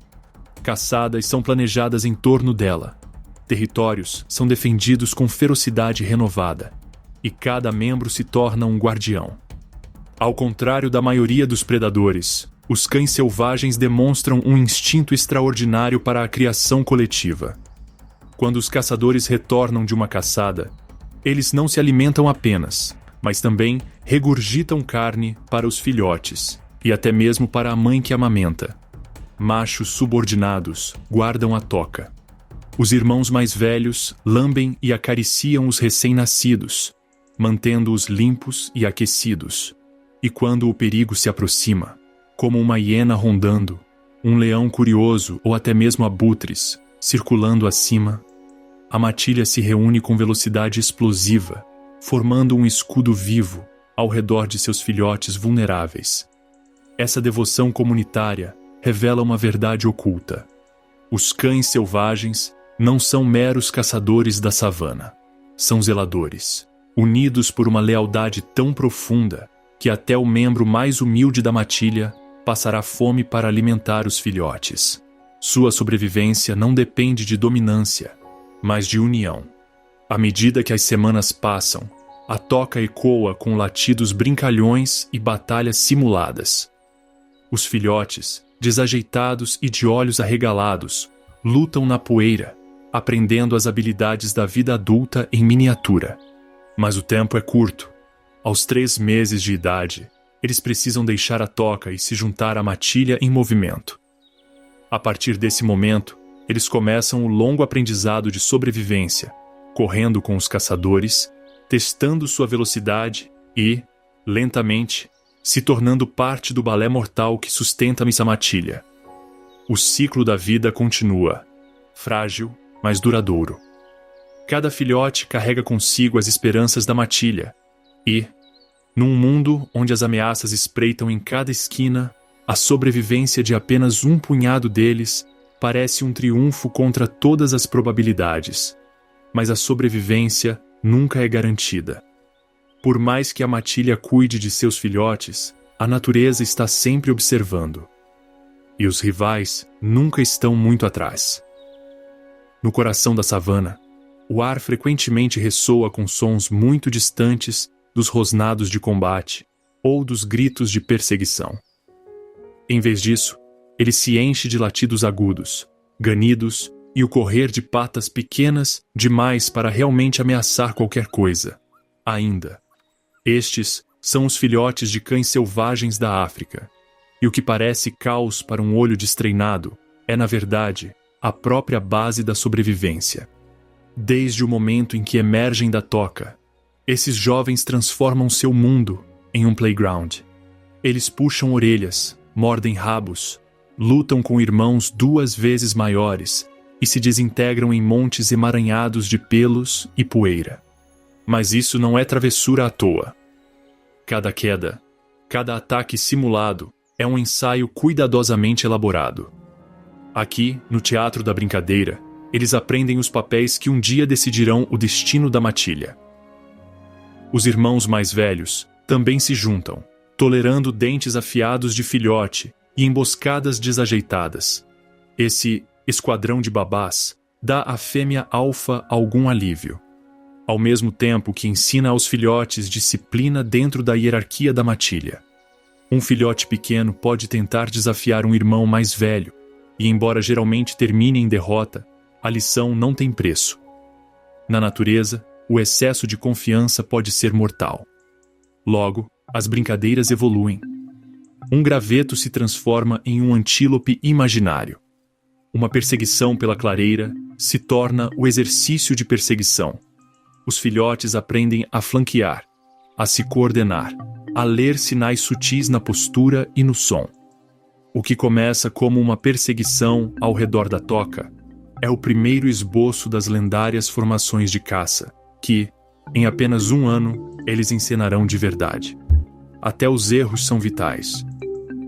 Caçadas são planejadas em torno dela. Territórios são defendidos com ferocidade renovada. E cada membro se torna um guardião. Ao contrário da maioria dos predadores, os cães selvagens demonstram um instinto extraordinário para a criação coletiva. Quando os caçadores retornam de uma caçada, eles não se alimentam apenas, mas também regurgitam carne para os filhotes e até mesmo para a mãe que amamenta. Machos subordinados guardam a toca. Os irmãos mais velhos lambem e acariciam os recém-nascidos, mantendo-os limpos e aquecidos. E quando o perigo se aproxima, como uma hiena rondando, um leão curioso ou até mesmo abutres circulando acima, a matilha se reúne com velocidade explosiva, formando um escudo vivo ao redor de seus filhotes vulneráveis. Essa devoção comunitária revela uma verdade oculta. Os cães selvagens não são meros caçadores da savana. São zeladores, unidos por uma lealdade tão profunda que até o membro mais humilde da matilha passará fome para alimentar os filhotes. Sua sobrevivência não depende de dominância, mas de união. À medida que as semanas passam, a toca ecoa com latidos brincalhões e batalhas simuladas. Os filhotes, desajeitados e de olhos arregalados, lutam na poeira, aprendendo as habilidades da vida adulta em miniatura. Mas o tempo é curto. Aos 3 meses de idade, eles precisam deixar a toca e se juntar à matilha em movimento. A partir desse momento, eles começam o longo aprendizado de sobrevivência, correndo com os caçadores, testando sua velocidade e, lentamente, se tornando parte do balé mortal que sustenta essa matilha. O ciclo da vida continua, frágil, mas duradouro. Cada filhote carrega consigo as esperanças da matilha e, num mundo onde as ameaças espreitam em cada esquina, a sobrevivência de apenas um punhado deles parece um triunfo contra todas as probabilidades. Mas a sobrevivência nunca é garantida. Por mais que a matilha cuide de seus filhotes, a natureza está sempre observando. E os rivais nunca estão muito atrás. No coração da savana, o ar frequentemente ressoa com sons muito distantes dos rosnados de combate ou dos gritos de perseguição. Em vez disso, ele se enche de latidos agudos, ganidos e o correr de patas pequenas demais para realmente ameaçar qualquer coisa. Ainda, estes são os filhotes de cães selvagens da África, e o que parece caos para um olho destreinado é, na verdade, a própria base da sobrevivência. Desde o momento em que emergem da toca, esses jovens transformam seu mundo em um playground. Eles puxam orelhas, mordem rabos, lutam com irmãos 2 vezes maiores e se desintegram em montes emaranhados de pelos e poeira. Mas isso não é travessura à toa. Cada queda, cada ataque simulado é um ensaio cuidadosamente elaborado. Aqui, no teatro da brincadeira, eles aprendem os papéis que um dia decidirão o destino da matilha. Os irmãos mais velhos também se juntam, tolerando dentes afiados de filhote e emboscadas desajeitadas. Esse esquadrão de babás dá à fêmea alfa algum alívio, ao mesmo tempo que ensina aos filhotes disciplina dentro da hierarquia da matilha. Um filhote pequeno pode tentar desafiar um irmão mais velho, e embora geralmente termine em derrota, a lição não tem preço. Na natureza, o excesso de confiança pode ser mortal. Logo, as brincadeiras evoluem. Um graveto se transforma em um antílope imaginário. Uma perseguição pela clareira se torna o exercício de perseguição. Os filhotes aprendem a flanquear, a se coordenar, a ler sinais sutis na postura e no som. O que começa como uma perseguição ao redor da toca é o primeiro esboço das lendárias formações de caça, que, em apenas um ano, eles encenarão de verdade. Até os erros são vitais.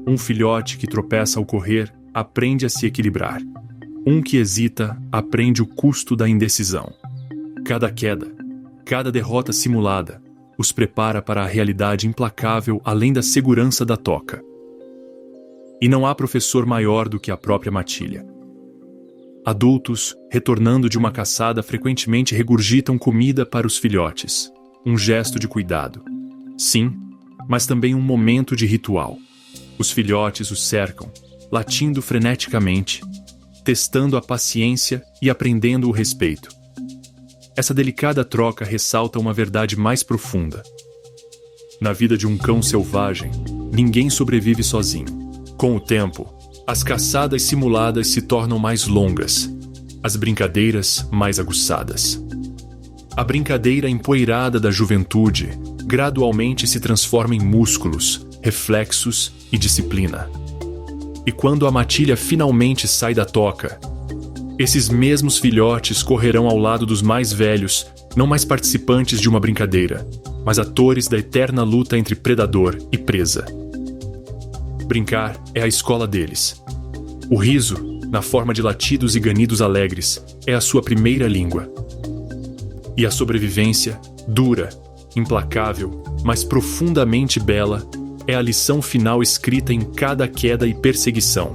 Um filhote que tropeça ao correr aprende a se equilibrar. Um que hesita aprende o custo da indecisão. Cada queda, cada derrota simulada, os prepara para a realidade implacável além da segurança da toca. E não há professor maior do que a própria matilha. Adultos, retornando de uma caçada, frequentemente regurgitam comida para os filhotes. Um gesto de cuidado. Sim, mas também um momento de ritual. Os filhotes os cercam, latindo freneticamente, testando a paciência e aprendendo o respeito. Essa delicada troca ressalta uma verdade mais profunda. Na vida de um cão selvagem, ninguém sobrevive sozinho. Com o tempo, as caçadas simuladas se tornam mais longas, as brincadeiras mais aguçadas. A brincadeira empoeirada da juventude gradualmente se transforma em músculos, reflexos e disciplina. E quando a matilha finalmente sai da toca, esses mesmos filhotes correrão ao lado dos mais velhos, não mais participantes de uma brincadeira, mas atores da eterna luta entre predador e presa. Brincar é a escola deles. O riso, na forma de latidos e ganidos alegres, é a sua primeira língua. E a sobrevivência, dura, implacável, mas profundamente bela, é a lição final escrita em cada queda e perseguição.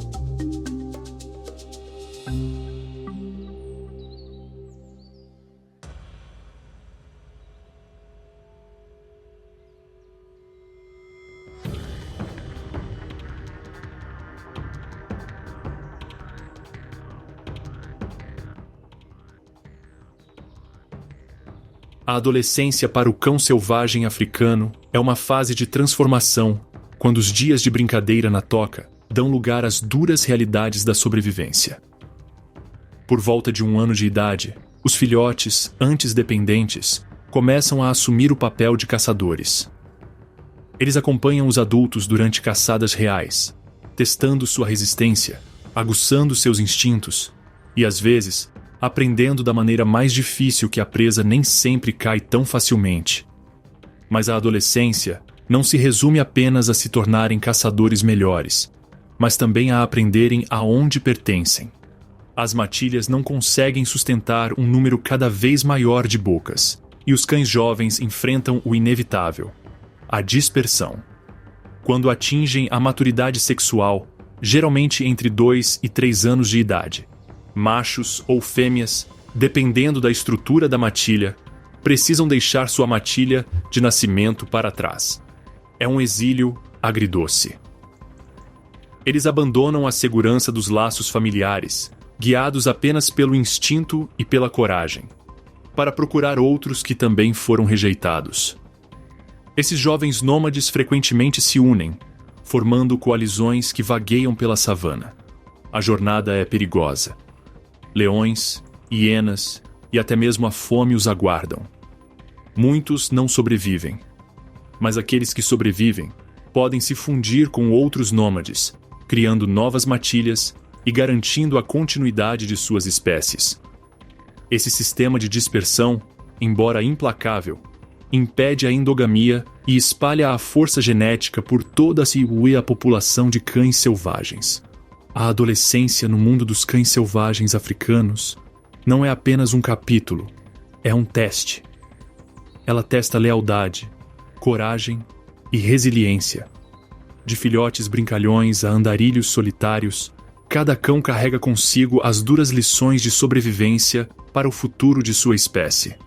A adolescência para o cão selvagem africano é uma fase de transformação, quando os dias de brincadeira na toca dão lugar às duras realidades da sobrevivência. Por volta de um ano de idade, os filhotes, antes dependentes, começam a assumir o papel de caçadores. Eles acompanham os adultos durante caçadas reais, testando sua resistência, aguçando seus instintos e, às vezes, aprendendo da maneira mais difícil que a presa nem sempre cai tão facilmente. Mas a adolescência não se resume apenas a se tornarem caçadores melhores, mas também a aprenderem aonde pertencem. As matilhas não conseguem sustentar um número cada vez maior de bocas, e os cães jovens enfrentam o inevitável, a dispersão. Quando atingem a maturidade sexual, geralmente entre 2 e 3 anos de idade, machos ou fêmeas, dependendo da estrutura da matilha, precisam deixar sua matilha de nascimento para trás. É um exílio agridoce. Eles abandonam a segurança dos laços familiares, guiados apenas pelo instinto e pela coragem, para procurar outros que também foram rejeitados. Esses jovens nômades frequentemente se unem, formando coalizões que vagueiam pela savana. A jornada é perigosa. Leões, hienas e até mesmo a fome os aguardam. Muitos não sobrevivem, mas aqueles que sobrevivem podem se fundir com outros nômades, criando novas matilhas e garantindo a continuidade de suas espécies. Esse sistema de dispersão, embora implacável, impede a endogamia e espalha a força genética por toda a população de cães selvagens. A adolescência no mundo dos cães selvagens africanos não é apenas um capítulo, é um teste. Ela testa lealdade, coragem e resiliência. De filhotes brincalhões a andarilhos solitários, cada cão carrega consigo as duras lições de sobrevivência para o futuro de sua espécie.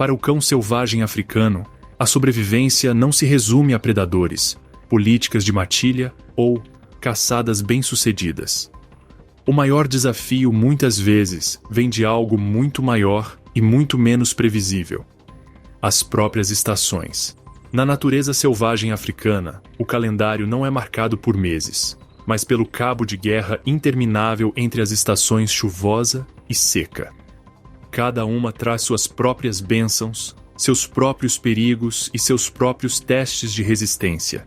Para o cão selvagem africano, a sobrevivência não se resume a predadores, políticas de matilha ou caçadas bem-sucedidas. O maior desafio, muitas vezes, vem de algo muito maior e muito menos previsível: as próprias estações. Na natureza selvagem africana, o calendário não é marcado por meses, mas pelo cabo de guerra interminável entre as estações chuvosa e seca. Cada uma traz suas próprias bênçãos, seus próprios perigos e seus próprios testes de resistência.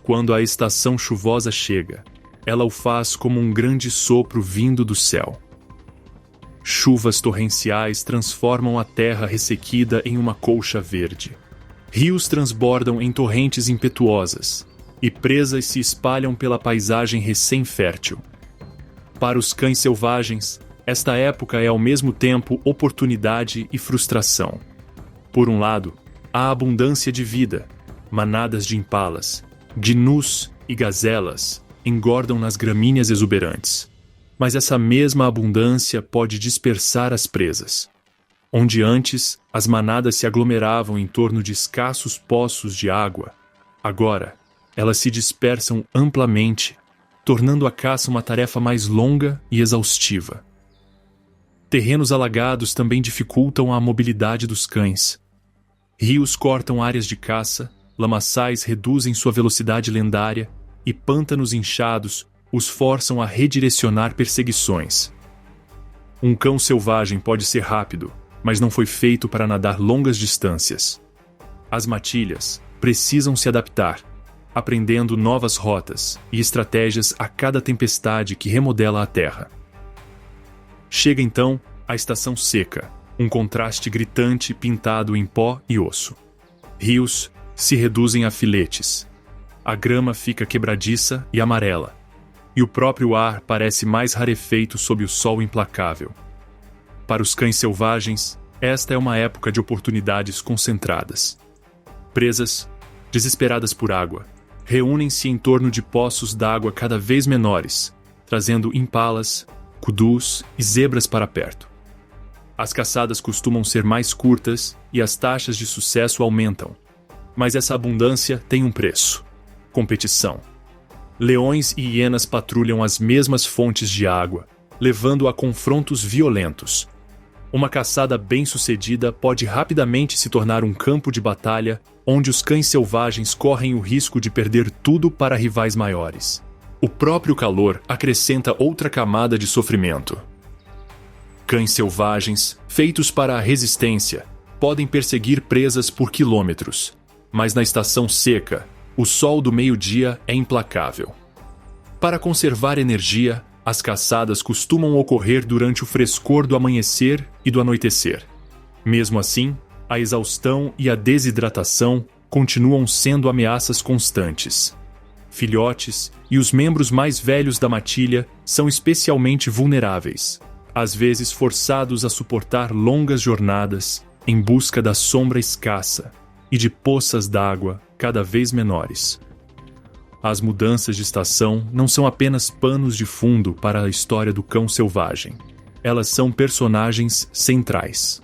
Quando a estação chuvosa chega, ela o faz como um grande sopro vindo do céu. Chuvas torrenciais transformam a terra ressequida em uma colcha verde. Rios transbordam em torrentes impetuosas, e presas se espalham pela paisagem recém-fértil. Para os cães selvagens, esta época é ao mesmo tempo oportunidade e frustração. Por um lado, há abundância de vida, manadas de impalas, gnus e gazelas engordam nas gramíneas exuberantes. Mas essa mesma abundância pode dispersar as presas. Onde antes as manadas se aglomeravam em torno de escassos poços de água, agora elas se dispersam amplamente, tornando a caça uma tarefa mais longa e exaustiva. Terrenos alagados também dificultam a mobilidade dos cães. Rios cortam áreas de caça, lamaçais reduzem sua velocidade lendária e pântanos inchados os forçam a redirecionar perseguições. Um cão selvagem pode ser rápido, mas não foi feito para nadar longas distâncias. As matilhas precisam se adaptar, aprendendo novas rotas e estratégias a cada tempestade que remodela a terra. Chega então a estação seca, um contraste gritante pintado em pó e osso. Rios se reduzem a filetes. A grama fica quebradiça e amarela, e o próprio ar parece mais rarefeito sob o sol implacável. Para os cães selvagens, esta é uma época de oportunidades concentradas. Presas, desesperadas por água, reúnem-se em torno de poços d'água cada vez menores, trazendo impalas, kudus e zebras para perto. As caçadas costumam ser mais curtas e as taxas de sucesso aumentam. Mas essa abundância tem um preço: competição. Leões e hienas patrulham as mesmas fontes de água, levando a confrontos violentos. Uma caçada bem-sucedida pode rapidamente se tornar um campo de batalha onde os cães selvagens correm o risco de perder tudo para rivais maiores. O próprio calor acrescenta outra camada de sofrimento. Cães selvagens, feitos para a resistência, podem perseguir presas por quilômetros, mas na estação seca, o sol do meio-dia é implacável. Para conservar energia, as caçadas costumam ocorrer durante o frescor do amanhecer e do anoitecer. Mesmo assim, a exaustão e a desidratação continuam sendo ameaças constantes. Filhotes e os membros mais velhos da matilha são especialmente vulneráveis, às vezes forçados a suportar longas jornadas em busca da sombra escassa e de poças d'água cada vez menores. As mudanças de estação não são apenas panos de fundo para a história do cão selvagem. Elas são personagens centrais.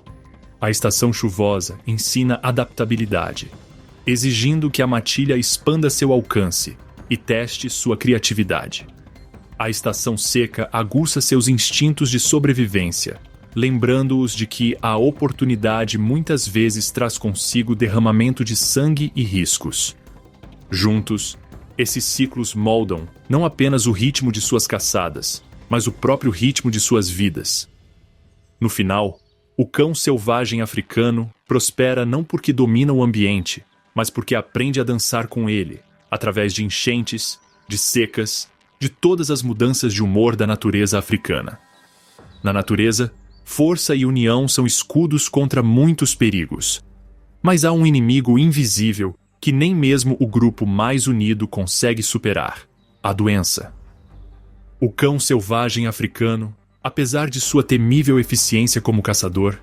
A estação chuvosa ensina adaptabilidade, exigindo que a matilha expanda seu alcance e teste sua criatividade. A estação seca aguça seus instintos de sobrevivência, lembrando-os de que a oportunidade muitas vezes traz consigo derramamento de sangue e riscos. Juntos, esses ciclos moldam não apenas o ritmo de suas caçadas, mas o próprio ritmo de suas vidas. No final, o cão selvagem africano prospera não porque domina o ambiente, mas porque aprende a dançar com ele, através de enchentes, de secas, de todas as mudanças de humor da natureza africana. Na natureza, força e união são escudos contra muitos perigos. Mas há um inimigo invisível que nem mesmo o grupo mais unido consegue superar: a doença. O cão selvagem africano, apesar de sua temível eficiência como caçador,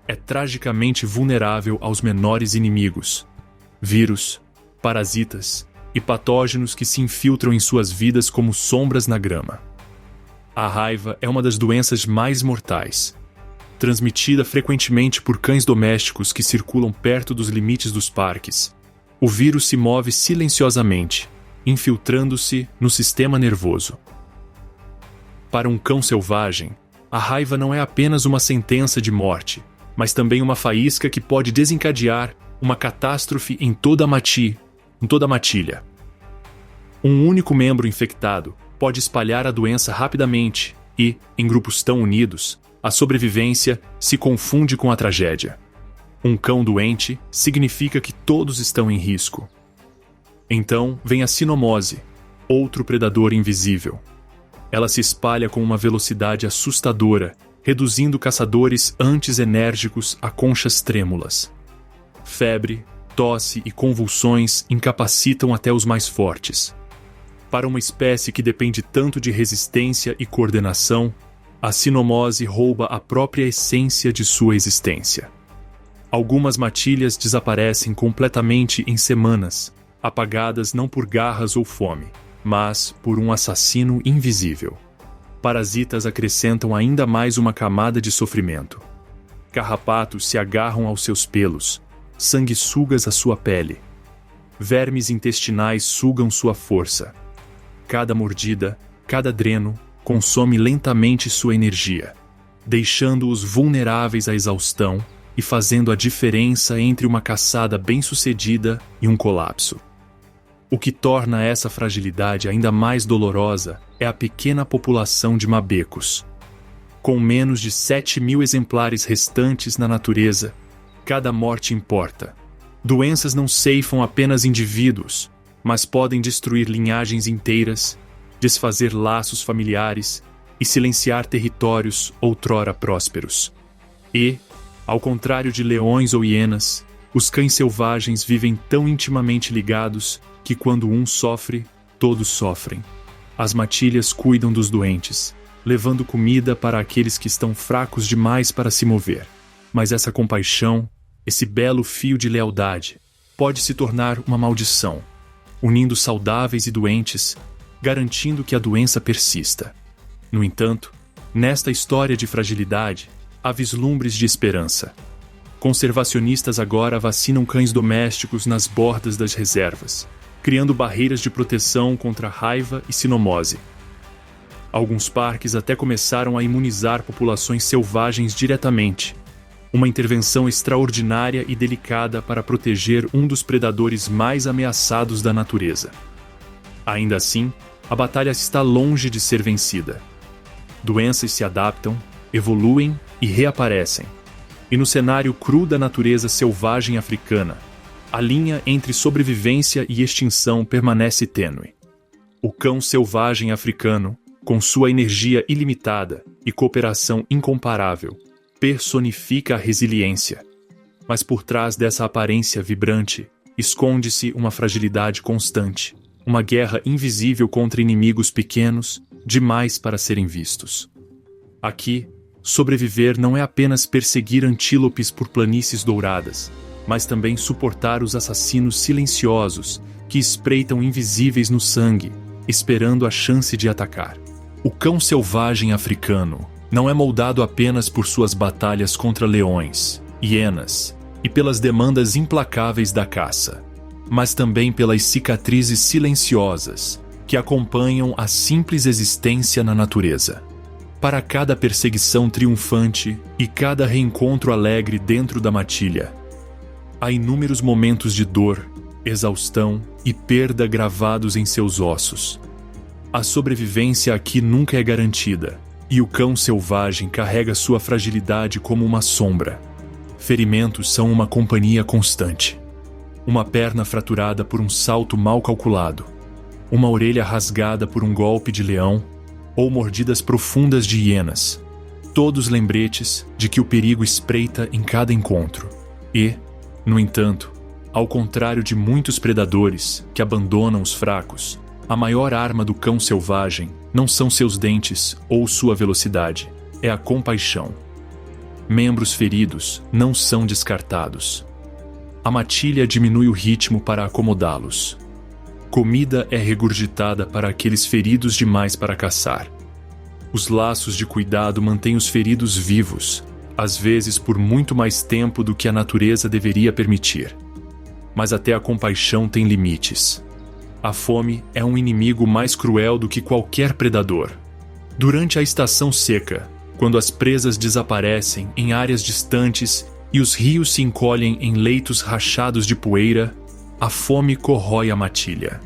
é tragicamente vulnerável aos menores inimigos: vírus, parasitas e patógenos que se infiltram em suas vidas como sombras na grama. A raiva é uma das doenças mais mortais, transmitida frequentemente por cães domésticos que circulam perto dos limites dos parques. O vírus se move silenciosamente, infiltrando-se no sistema nervoso. Para um cão selvagem, a raiva não é apenas uma sentença de morte, mas também uma faísca que pode desencadear uma catástrofe em toda a matilha. Um único membro infectado pode espalhar a doença rapidamente e, em grupos tão unidos, a sobrevivência se confunde com a tragédia. Um cão doente significa que todos estão em risco. Então vem a sinomose, outro predador invisível. Ela se espalha com uma velocidade assustadora, reduzindo caçadores antes enérgicos a conchas trêmulas. Febre, tosse e convulsões incapacitam até os mais fortes. Para uma espécie que depende tanto de resistência e coordenação, a sinomose rouba a própria essência de sua existência. Algumas matilhas desaparecem completamente em semanas, apagadas não por garras ou fome, mas por um assassino invisível. Parasitas acrescentam ainda mais uma camada de sofrimento. Carrapatos se agarram aos seus pelos, sanguessugas a sua pele. Vermes intestinais sugam sua força. Cada mordida, cada dreno, consome lentamente sua energia, deixando-os vulneráveis à exaustão e fazendo a diferença entre uma caçada bem-sucedida e um colapso. O que torna essa fragilidade ainda mais dolorosa é a pequena população de mabecos. Com menos de 7.000 exemplares restantes na natureza, cada morte importa. Doenças não ceifam apenas indivíduos, mas podem destruir linhagens inteiras, desfazer laços familiares e silenciar territórios outrora prósperos. E, ao contrário de leões ou hienas, os cães selvagens vivem tão intimamente ligados que quando um sofre, todos sofrem. As matilhas cuidam dos doentes, levando comida para aqueles que estão fracos demais para se mover. Mas essa compaixão, esse belo fio de lealdade, pode se tornar uma maldição, unindo saudáveis e doentes, garantindo que a doença persista. No entanto, nesta história de fragilidade, há vislumbres de esperança. Conservacionistas agora vacinam cães domésticos nas bordas das reservas, criando barreiras de proteção contra raiva e sinomose. Alguns parques até começaram a imunizar populações selvagens diretamente, uma intervenção extraordinária e delicada para proteger um dos predadores mais ameaçados da natureza. Ainda assim, a batalha está longe de ser vencida. Doenças se adaptam, evoluem e reaparecem. E no cenário cru da natureza selvagem africana, a linha entre sobrevivência e extinção permanece tênue. O cão selvagem africano, com sua energia ilimitada e cooperação incomparável, personifica a resiliência. Mas por trás dessa aparência vibrante, esconde-se uma fragilidade constante, uma guerra invisível contra inimigos pequenos, demais para serem vistos. Aqui, sobreviver não é apenas perseguir antílopes por planícies douradas, mas também suportar os assassinos silenciosos que espreitam invisíveis no sangue, esperando a chance de atacar. O cão selvagem africano não é moldado apenas por suas batalhas contra leões, hienas e pelas demandas implacáveis da caça, mas também pelas cicatrizes silenciosas que acompanham a simples existência na natureza. Para cada perseguição triunfante e cada reencontro alegre dentro da matilha, há inúmeros momentos de dor, exaustão e perda gravados em seus ossos. A sobrevivência aqui nunca é garantida, e o cão selvagem carrega sua fragilidade como uma sombra. Ferimentos são uma companhia constante. Uma perna fraturada por um salto mal calculado, uma orelha rasgada por um golpe de leão, ou mordidas profundas de hienas. Todos lembretes de que o perigo espreita em cada encontro. E, no entanto, ao contrário de muitos predadores que abandonam os fracos, a maior arma do cão selvagem não são seus dentes ou sua velocidade, é a compaixão. Membros feridos não são descartados. A matilha diminui o ritmo para acomodá-los. Comida é regurgitada para aqueles feridos demais para caçar. Os laços de cuidado mantêm os feridos vivos, às vezes por muito mais tempo do que a natureza deveria permitir. Mas até a compaixão tem limites. A fome é um inimigo mais cruel do que qualquer predador. Durante a estação seca, quando as presas desaparecem em áreas distantes e os rios se encolhem em leitos rachados de poeira, a fome corrói a matilha.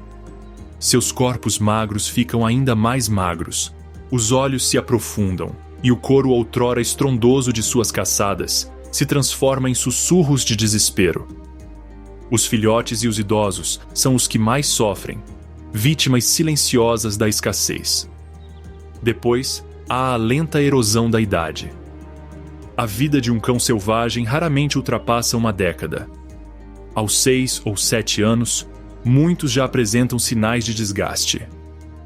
Seus corpos magros ficam ainda mais magros, os olhos se aprofundam, e o coro outrora estrondoso de suas caçadas se transforma em sussurros de desespero. Os filhotes e os idosos são os que mais sofrem, vítimas silenciosas da escassez. Depois, há a lenta erosão da idade. A vida de um cão selvagem raramente ultrapassa uma década. Aos 6 ou 7 anos, muitos já apresentam sinais de desgaste.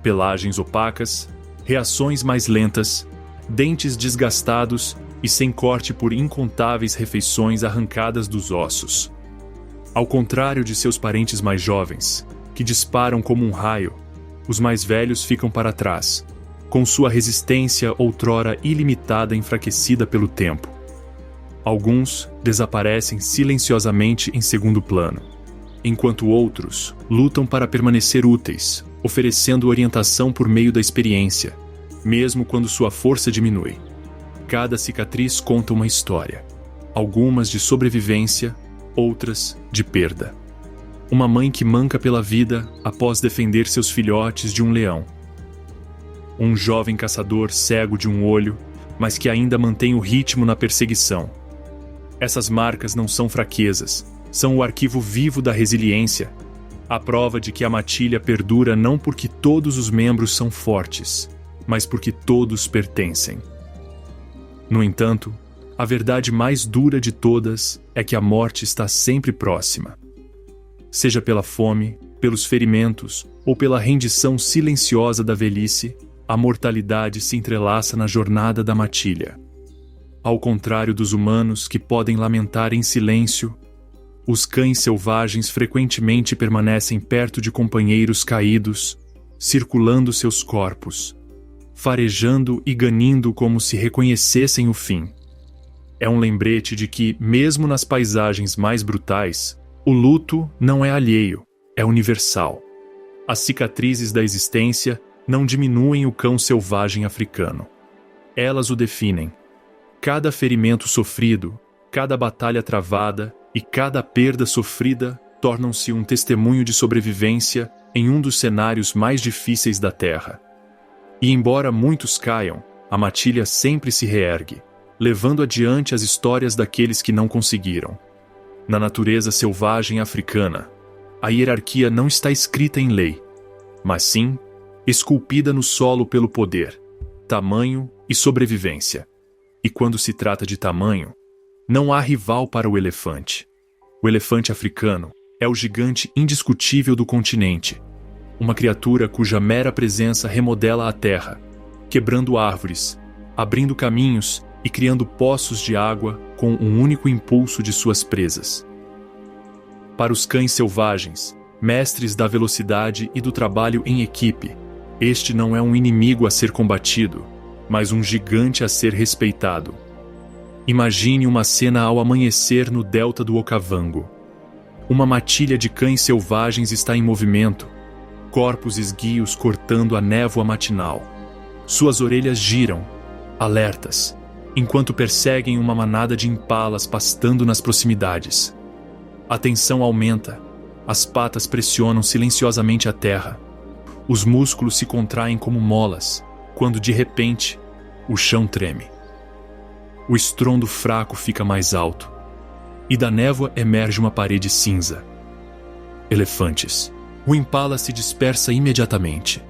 Pelagens opacas, reações mais lentas, dentes desgastados e sem corte por incontáveis refeições arrancadas dos ossos. Ao contrário de seus parentes mais jovens, que disparam como um raio, os mais velhos ficam para trás, com sua resistência outrora ilimitada enfraquecida pelo tempo. Alguns desaparecem silenciosamente em segundo plano, enquanto outros lutam para permanecer úteis, oferecendo orientação por meio da experiência, mesmo quando sua força diminui. Cada cicatriz conta uma história, algumas de sobrevivência, outras de perda. Uma mãe que manca pela vida após defender seus filhotes de um leão. Um jovem caçador cego de um olho, mas que ainda mantém o ritmo na perseguição. Essas marcas não são fraquezas, são o arquivo vivo da resiliência, a prova de que a matilha perdura não porque todos os membros são fortes, mas porque todos pertencem. No entanto, a verdade mais dura de todas é que a morte está sempre próxima. Seja pela fome, pelos ferimentos ou pela rendição silenciosa da velhice, a mortalidade se entrelaça na jornada da matilha. Ao contrário dos humanos que podem lamentar em silêncio, os cães selvagens frequentemente permanecem perto de companheiros caídos, circulando seus corpos, farejando e ganindo como se reconhecessem o fim. É um lembrete de que, mesmo nas paisagens mais brutais, o luto não é alheio, é universal. As cicatrizes da existência não diminuem o cão selvagem africano. Elas o definem. Cada ferimento sofrido, cada batalha travada e cada perda sofrida tornam-se um testemunho de sobrevivência em um dos cenários mais difíceis da Terra. E embora muitos caiam, a matilha sempre se reergue, levando adiante as histórias daqueles que não conseguiram. Na natureza selvagem africana, a hierarquia não está escrita em lei, mas sim esculpida no solo pelo poder, tamanho e sobrevivência. E quando se trata de tamanho, não há rival para o elefante. O elefante africano é o gigante indiscutível do continente, uma criatura cuja mera presença remodela a terra, quebrando árvores, abrindo caminhos e criando poços de água com um único impulso de suas presas. Para os cães selvagens, mestres da velocidade e do trabalho em equipe, este não é um inimigo a ser combatido, mas um gigante a ser respeitado. Imagine uma cena ao amanhecer no delta do Okavango. Uma matilha de cães selvagens está em movimento, corpos esguios cortando a névoa matinal. Suas orelhas giram, alertas, enquanto perseguem uma manada de impalas pastando nas proximidades. A tensão aumenta, as patas pressionam silenciosamente a terra. Os músculos se contraem como molas, quando de repente, o chão treme. O estrondo fraco fica mais alto, e da névoa emerge uma parede cinza. Elefantes. O impala se dispersa imediatamente,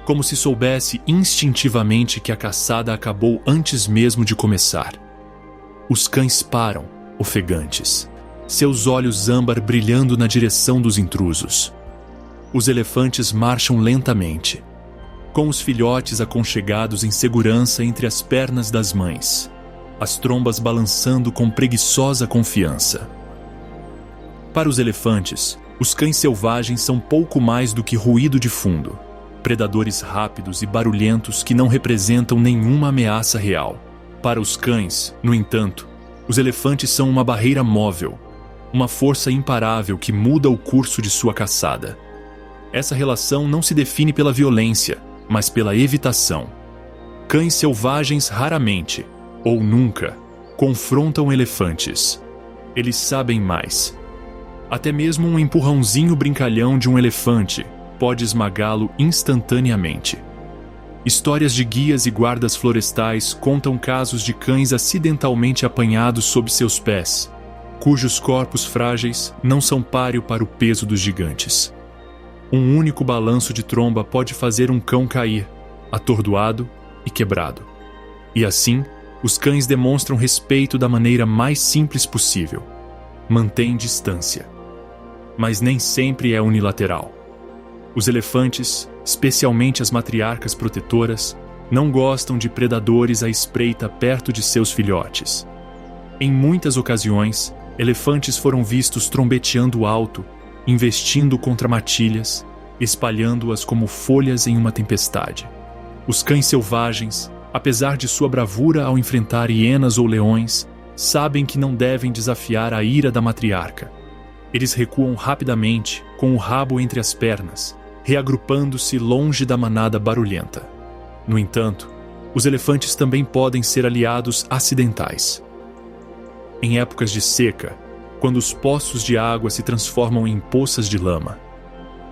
como se soubesse instintivamente que a caçada acabou antes mesmo de começar. Os cães param, ofegantes, seus olhos âmbar brilhando na direção dos intrusos. Os elefantes marcham lentamente, com os filhotes aconchegados em segurança entre as pernas das mães, as trombas balançando com preguiçosa confiança. Para os elefantes, os cães selvagens são pouco mais do que ruído de fundo, predadores rápidos e barulhentos que não representam nenhuma ameaça real. Para os cães, no entanto, os elefantes são uma barreira móvel, uma força imparável que muda o curso de sua caçada. Essa relação não se define pela violência, mas pela evitação. Cães selvagens raramente, ou nunca, confrontam elefantes. Eles sabem mais. Até mesmo um empurrãozinho brincalhão de um elefante pode esmagá-lo instantaneamente. Histórias de guias e guardas florestais contam casos de cães acidentalmente apanhados sob seus pés, cujos corpos frágeis não são páreo para o peso dos gigantes. Um único balanço de tromba pode fazer um cão cair, atordoado e quebrado. E assim, os cães demonstram respeito da maneira mais simples possível. Mantêm distância. Mas nem sempre é unilateral. Os elefantes, especialmente as matriarcas protetoras, não gostam de predadores à espreita perto de seus filhotes. Em muitas ocasiões, elefantes foram vistos trombeteando alto, investindo contra matilhas, espalhando-as como folhas em uma tempestade. Os cães selvagens, apesar de sua bravura ao enfrentar hienas ou leões, sabem que não devem desafiar a ira da matriarca. Eles recuam rapidamente, com o rabo entre as pernas, reagrupando-se longe da manada barulhenta. No entanto, os elefantes também podem ser aliados acidentais. Em épocas de seca, quando os poços de água se transformam em poças de lama,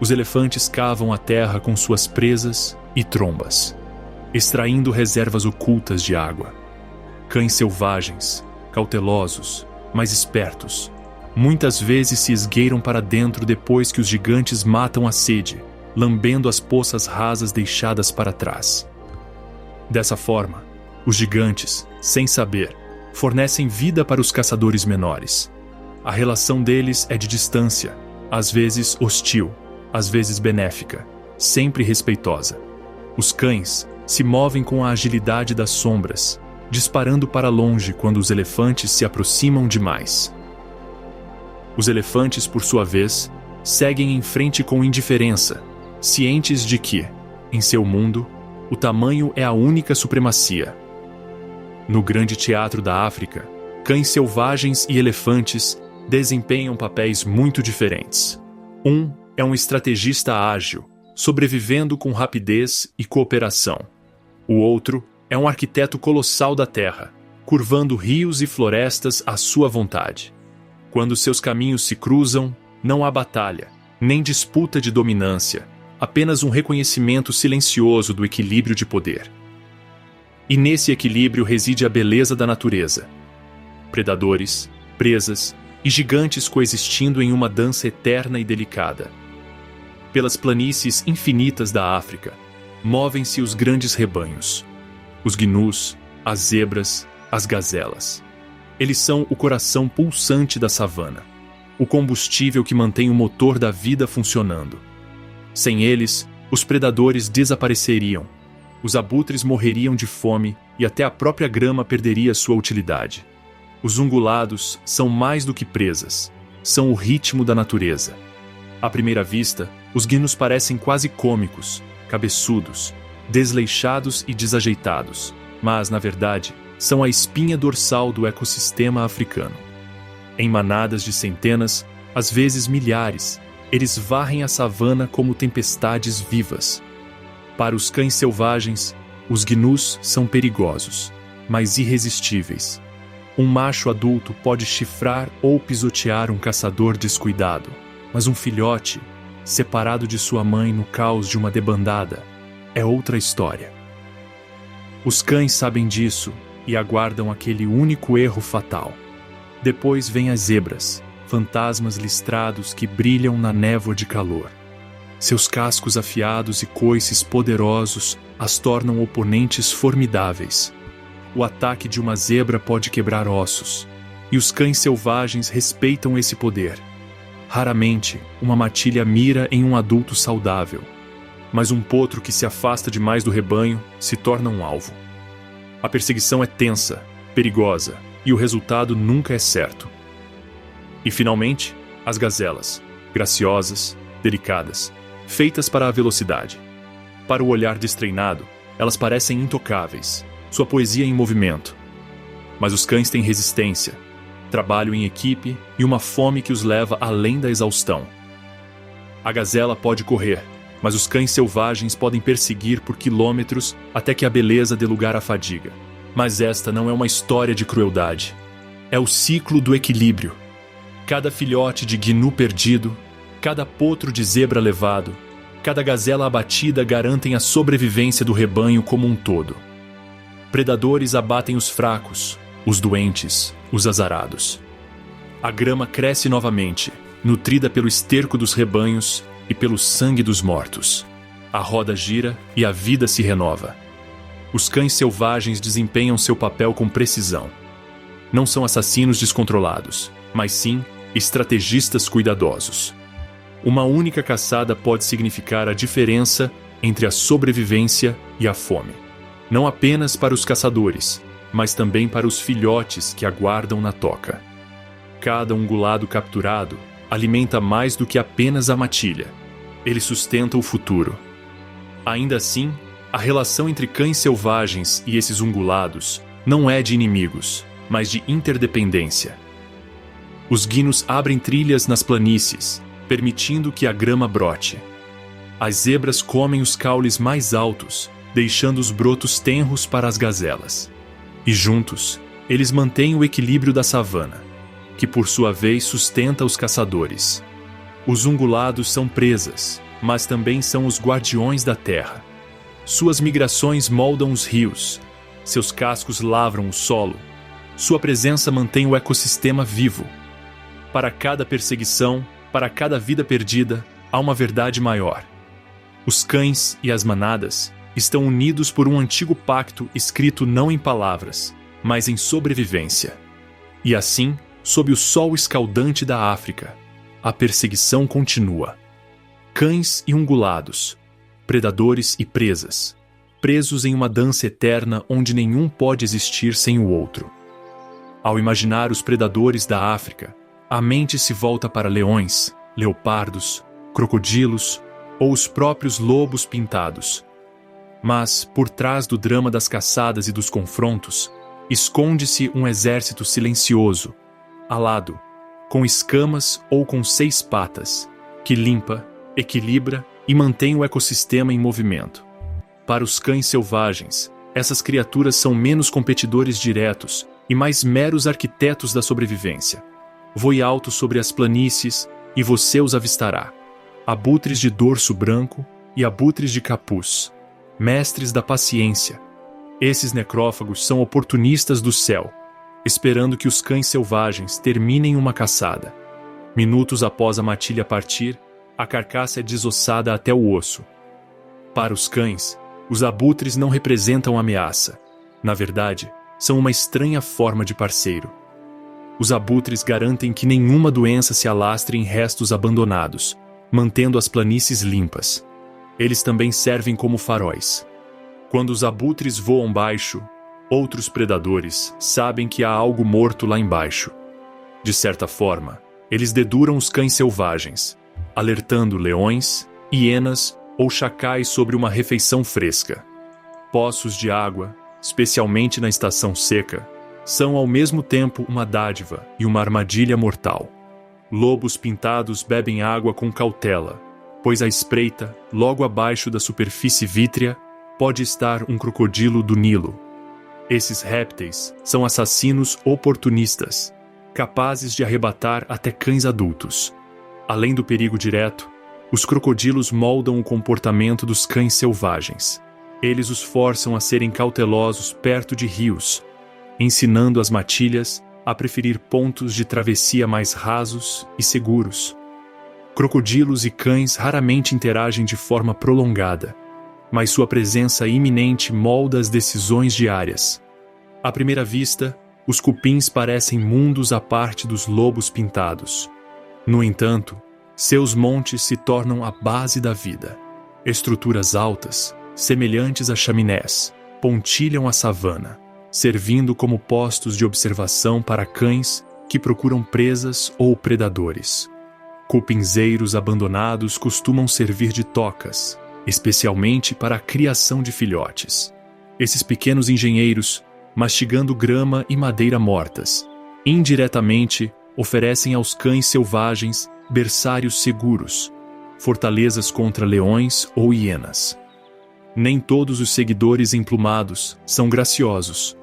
os elefantes cavam a terra com suas presas e trombas, extraindo reservas ocultas de água. Cães selvagens, cautelosos, mas espertos, muitas vezes se esgueiram para dentro depois que os gigantes matam a sede, lambendo as poças rasas deixadas para trás. Dessa forma, os gigantes, sem saber, fornecem vida para os caçadores menores. A relação deles é de distância, às vezes hostil, às vezes benéfica, sempre respeitosa. Os cães se movem com a agilidade das sombras, disparando para longe quando os elefantes se aproximam demais. Os elefantes, por sua vez, seguem em frente com indiferença, cientes de que, em seu mundo, o tamanho é a única supremacia. No grande teatro da África, cães selvagens e elefantes desempenham papéis muito diferentes. Um é um estrategista ágil, sobrevivendo com rapidez e cooperação. O outro é um arquiteto colossal da terra, curvando rios e florestas à sua vontade. Quando seus caminhos se cruzam, não há batalha, nem disputa de dominância, apenas um reconhecimento silencioso do equilíbrio de poder. E nesse equilíbrio reside a beleza da natureza. Predadores, presas e gigantes coexistindo em uma dança eterna e delicada. Pelas planícies infinitas da África, movem-se os grandes rebanhos. Os gnus, as zebras, as gazelas. Eles são o coração pulsante da savana, o combustível que mantém o motor da vida funcionando. Sem eles, os predadores desapareceriam, os abutres morreriam de fome e até a própria grama perderia sua utilidade. Os ungulados são mais do que presas, são o ritmo da natureza. À primeira vista, os gnus parecem quase cômicos, cabeçudos, desleixados e desajeitados, mas, na verdade, são a espinha dorsal do ecossistema africano. Em manadas de centenas, às vezes milhares, eles varrem a savana como tempestades vivas. Para os cães selvagens, os gnus são perigosos, mas irresistíveis. Um macho adulto pode chifrar ou pisotear um caçador descuidado, mas um filhote, separado de sua mãe no caos de uma debandada, é outra história. Os cães sabem disso e aguardam aquele único erro fatal. Depois vêm as zebras, fantasmas listrados que brilham na névoa de calor. Seus cascos afiados e coices poderosos as tornam oponentes formidáveis. O ataque de uma zebra pode quebrar ossos, e os cães selvagens respeitam esse poder. Raramente, uma matilha mira em um adulto saudável, mas um potro que se afasta demais do rebanho se torna um alvo. A perseguição é tensa, perigosa, e o resultado nunca é certo. E, finalmente, as gazelas, graciosas, delicadas, feitas para a velocidade. Para o olhar destreinado, elas parecem intocáveis, sua poesia em movimento. Mas os cães têm resistência, trabalho em equipe e uma fome que os leva além da exaustão. A gazela pode correr, mas os cães selvagens podem perseguir por quilômetros até que a beleza dê lugar à fadiga. Mas esta não é uma história de crueldade. É o ciclo do equilíbrio. Cada filhote de gnu perdido, cada potro de zebra levado, Cada gazela abatida garantem a sobrevivência do rebanho como um todo. Predadores abatem os fracos, os doentes, os azarados. A grama cresce novamente, nutrida pelo esterco dos rebanhos e pelo sangue dos mortos. A roda gira e a vida se renova. Os cães selvagens desempenham seu papel com precisão. Não são assassinos descontrolados, mas sim estrategistas cuidadosos. Uma única caçada pode significar a diferença entre a sobrevivência e a fome. Não apenas para os caçadores, mas também para os filhotes que aguardam na toca. Cada ungulado capturado alimenta mais do que apenas a matilha. Ele sustenta o futuro. Ainda assim, a relação entre cães selvagens e esses ungulados não é de inimigos, mas de interdependência. Os guinos abrem trilhas nas planícies, permitindo que a grama brote. As zebras comem os caules mais altos, deixando os brotos tenros para as gazelas. E juntos, eles mantêm o equilíbrio da savana, que por sua vez sustenta os caçadores. Os ungulados são presas, mas também são os guardiões da terra. Suas migrações moldam os rios, seus cascos lavram o solo, sua presença mantém o ecossistema vivo. Para cada perseguição, para cada vida perdida, há uma verdade maior. Os cães e as manadas estão unidos por um antigo pacto escrito não em palavras, mas em sobrevivência. E assim, sob o sol escaldante da África, a perseguição continua. Cães e ungulados, predadores e presas, presos em uma dança eterna onde nenhum pode existir sem o outro. Ao imaginar os predadores da África, a mente se volta para leões, leopardos, crocodilos ou os próprios lobos pintados. Mas, por trás do drama das caçadas e dos confrontos, esconde-se um exército silencioso, alado, com escamas ou com 6 patas, que limpa, equilibra e mantém o ecossistema em movimento. Para os cães selvagens, essas criaturas são menos competidores diretos e mais meros arquitetos da sobrevivência. Voe alto sobre as planícies e você os avistará. Abutres de dorso branco e abutres de capuz, mestres da paciência. Esses necrófagos são oportunistas do céu, esperando que os cães selvagens terminem uma caçada. Minutos após a matilha partir, a carcaça é desossada até o osso. Para os cães, os abutres não representam ameaça. Na verdade, são uma estranha forma de parceiro. Os abutres garantem que nenhuma doença se alastre em restos abandonados, mantendo as planícies limpas. Eles também servem como faróis. Quando os abutres voam baixo, outros predadores sabem que há algo morto lá embaixo. De certa forma, eles deduram os cães selvagens, alertando leões, hienas ou chacais sobre uma refeição fresca. Poços de água, especialmente na estação seca, são ao mesmo tempo uma dádiva e uma armadilha mortal. Lobos pintados bebem água com cautela, pois à espreita, logo abaixo da superfície vítrea, pode estar um crocodilo do Nilo. Esses répteis são assassinos oportunistas, capazes de arrebatar até cães adultos. Além do perigo direto, os crocodilos moldam o comportamento dos cães selvagens. Eles os forçam a serem cautelosos perto de rios, ensinando as matilhas a preferir pontos de travessia mais rasos e seguros. Crocodilos e cães raramente interagem de forma prolongada, mas sua presença iminente molda as decisões diárias. À primeira vista, os cupins parecem mundos à parte dos lobos pintados. No entanto, seus montes se tornam a base da vida. Estruturas altas, semelhantes a chaminés, pontilham a savana, servindo como postos de observação para cães que procuram presas ou predadores. Cupinzeiros abandonados costumam servir de tocas, especialmente para a criação de filhotes. Esses pequenos engenheiros, mastigando grama e madeira mortas, indiretamente oferecem aos cães selvagens berçários seguros, fortalezas contra leões ou hienas. Nem todos os seguidores emplumados são graciosos.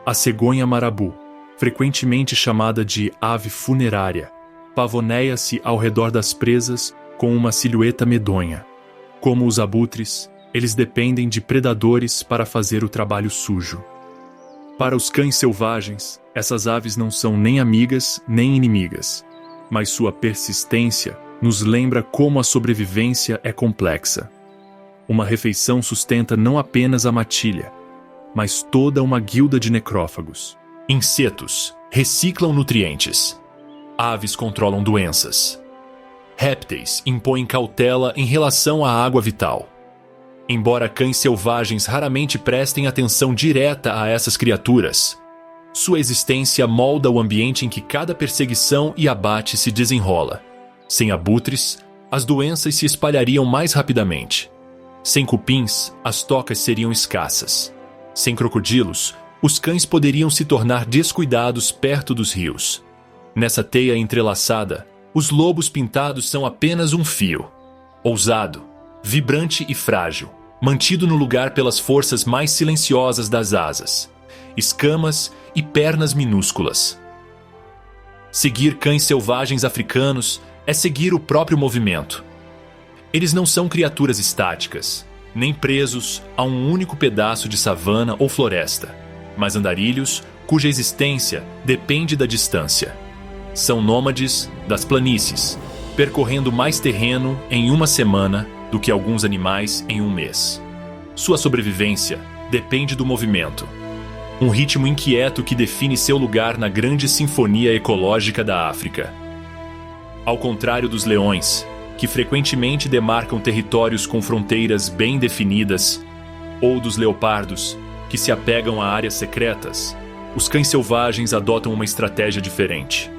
A cegonha marabu, frequentemente chamada de ave funerária, pavoneia-se ao redor das presas com uma silhueta medonha. Como os abutres, eles dependem de predadores para fazer o trabalho sujo. Para os cães selvagens, essas aves não são nem amigas nem inimigas, mas sua persistência nos lembra como a sobrevivência é complexa. Uma refeição sustenta não apenas a matilha, mas toda uma guilda de necrófagos. Insetos reciclam nutrientes. Aves controlam doenças. Répteis impõem cautela em relação à água vital. Embora cães selvagens raramente prestem atenção direta a essas criaturas, sua existência molda o ambiente em que cada perseguição e abate se desenrola. Sem abutres, as doenças se espalhariam mais rapidamente. Sem cupins, as tocas seriam escassas. Sem crocodilos, os cães poderiam se tornar descuidados perto dos rios. Nessa teia entrelaçada, os lobos pintados são apenas um fio. Ousado, vibrante e frágil, mantido no lugar pelas forças mais silenciosas das asas, escamas e pernas minúsculas. Seguir cães selvagens africanos é seguir o próprio movimento. Eles não são criaturas estáticas, nem presos a um único pedaço de savana ou floresta, mas andarilhos cuja existência depende da distância. São nômades das planícies, percorrendo mais terreno em uma semana do que alguns animais em um mês. Sua sobrevivência depende do movimento, um ritmo inquieto que define seu lugar na grande sinfonia ecológica da África. Ao contrário dos leões, que frequentemente demarcam territórios com fronteiras bem definidas, ou dos leopardos, que se apegam a áreas secretas, os cães selvagens adotam uma estratégia diferente.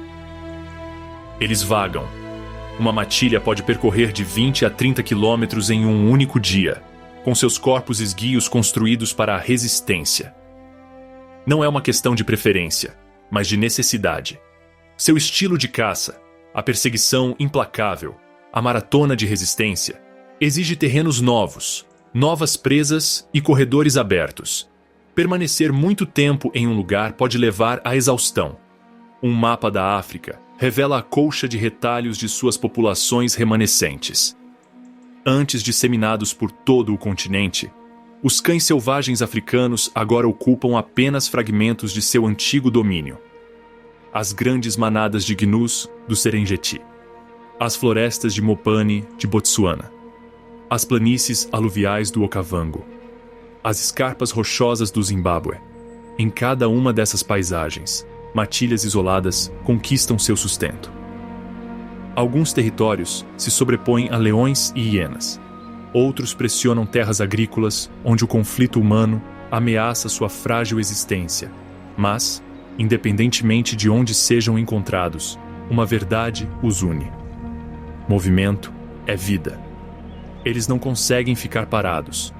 Eles vagam. Uma matilha pode percorrer de 20 a 30 quilômetros em um único dia, com seus corpos esguios construídos para a resistência. Não é uma questão de preferência, mas de necessidade. Seu estilo de caça, a perseguição implacável, a maratona de resistência, exige terrenos novos, novas presas e corredores abertos. Permanecer muito tempo em um lugar pode levar à exaustão. Um mapa da África revela a colcha de retalhos de suas populações remanescentes. Antes disseminados por todo o continente, os cães selvagens africanos agora ocupam apenas fragmentos de seu antigo domínio. As grandes manadas de gnus do Serengeti, as florestas de Mopane de Botsuana, as planícies aluviais do Okavango, as escarpas rochosas do Zimbábue. Em cada uma dessas paisagens, matilhas isoladas conquistam seu sustento. Alguns territórios se sobrepõem a leões e hienas. Outros pressionam terras agrícolas onde o conflito humano ameaça sua frágil existência. Mas, independentemente de onde sejam encontrados, uma verdade os une. Movimento é vida. Eles não conseguem ficar parados.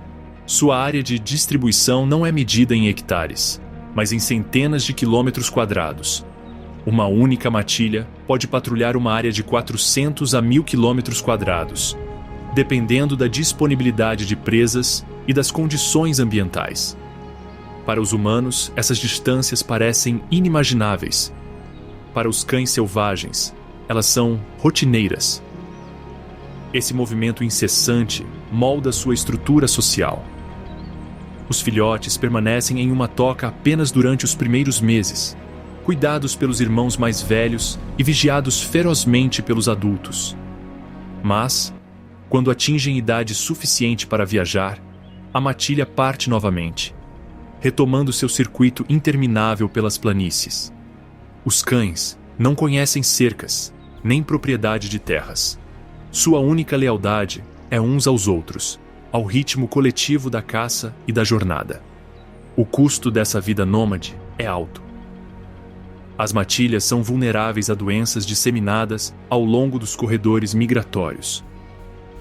Sua área de distribuição não é medida em hectares, mas em centenas de quilômetros quadrados. Uma única matilha pode patrulhar uma área de 400 a 1.000 quilômetros quadrados, dependendo da disponibilidade de presas e das condições ambientais. Para os humanos, essas distâncias parecem inimagináveis. Para os cães selvagens, elas são rotineiras. Esse movimento incessante molda sua estrutura social. Os filhotes permanecem em uma toca apenas durante os primeiros meses, cuidados pelos irmãos mais velhos e vigiados ferozmente pelos adultos. Mas, quando atingem idade suficiente para viajar, a matilha parte novamente, retomando seu circuito interminável pelas planícies. Os cães não conhecem cercas, nem propriedade de terras. Sua única lealdade é uns aos outros, ao ritmo coletivo da caça e da jornada. O custo dessa vida nômade é alto. As matilhas são vulneráveis a doenças disseminadas ao longo dos corredores migratórios.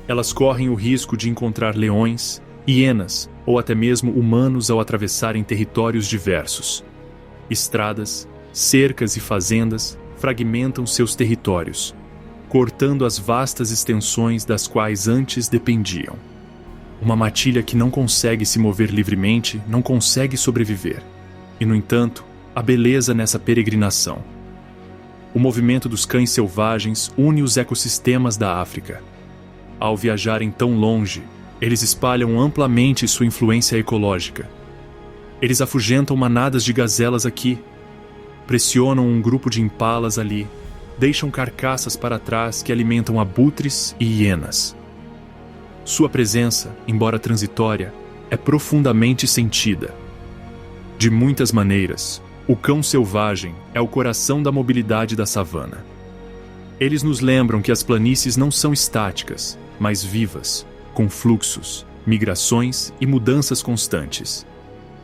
Elas correm o risco de encontrar leões, hienas ou até mesmo humanos ao atravessarem territórios diversos. Estradas, cercas e fazendas fragmentam seus territórios, cortando as vastas extensões das quais antes dependiam. Uma matilha que não consegue se mover livremente não consegue sobreviver. E, no entanto, há beleza nessa peregrinação. O movimento dos cães selvagens une os ecossistemas da África. Ao viajarem tão longe, eles espalham amplamente sua influência ecológica. Eles afugentam manadas de gazelas aqui, pressionam um grupo de impalas ali, deixam carcaças para trás que alimentam abutres e hienas. Sua presença, embora transitória, é profundamente sentida. De muitas maneiras, o cão selvagem é o coração da mobilidade da savana. Eles nos lembram que as planícies não são estáticas, mas vivas, com fluxos, migrações e mudanças constantes.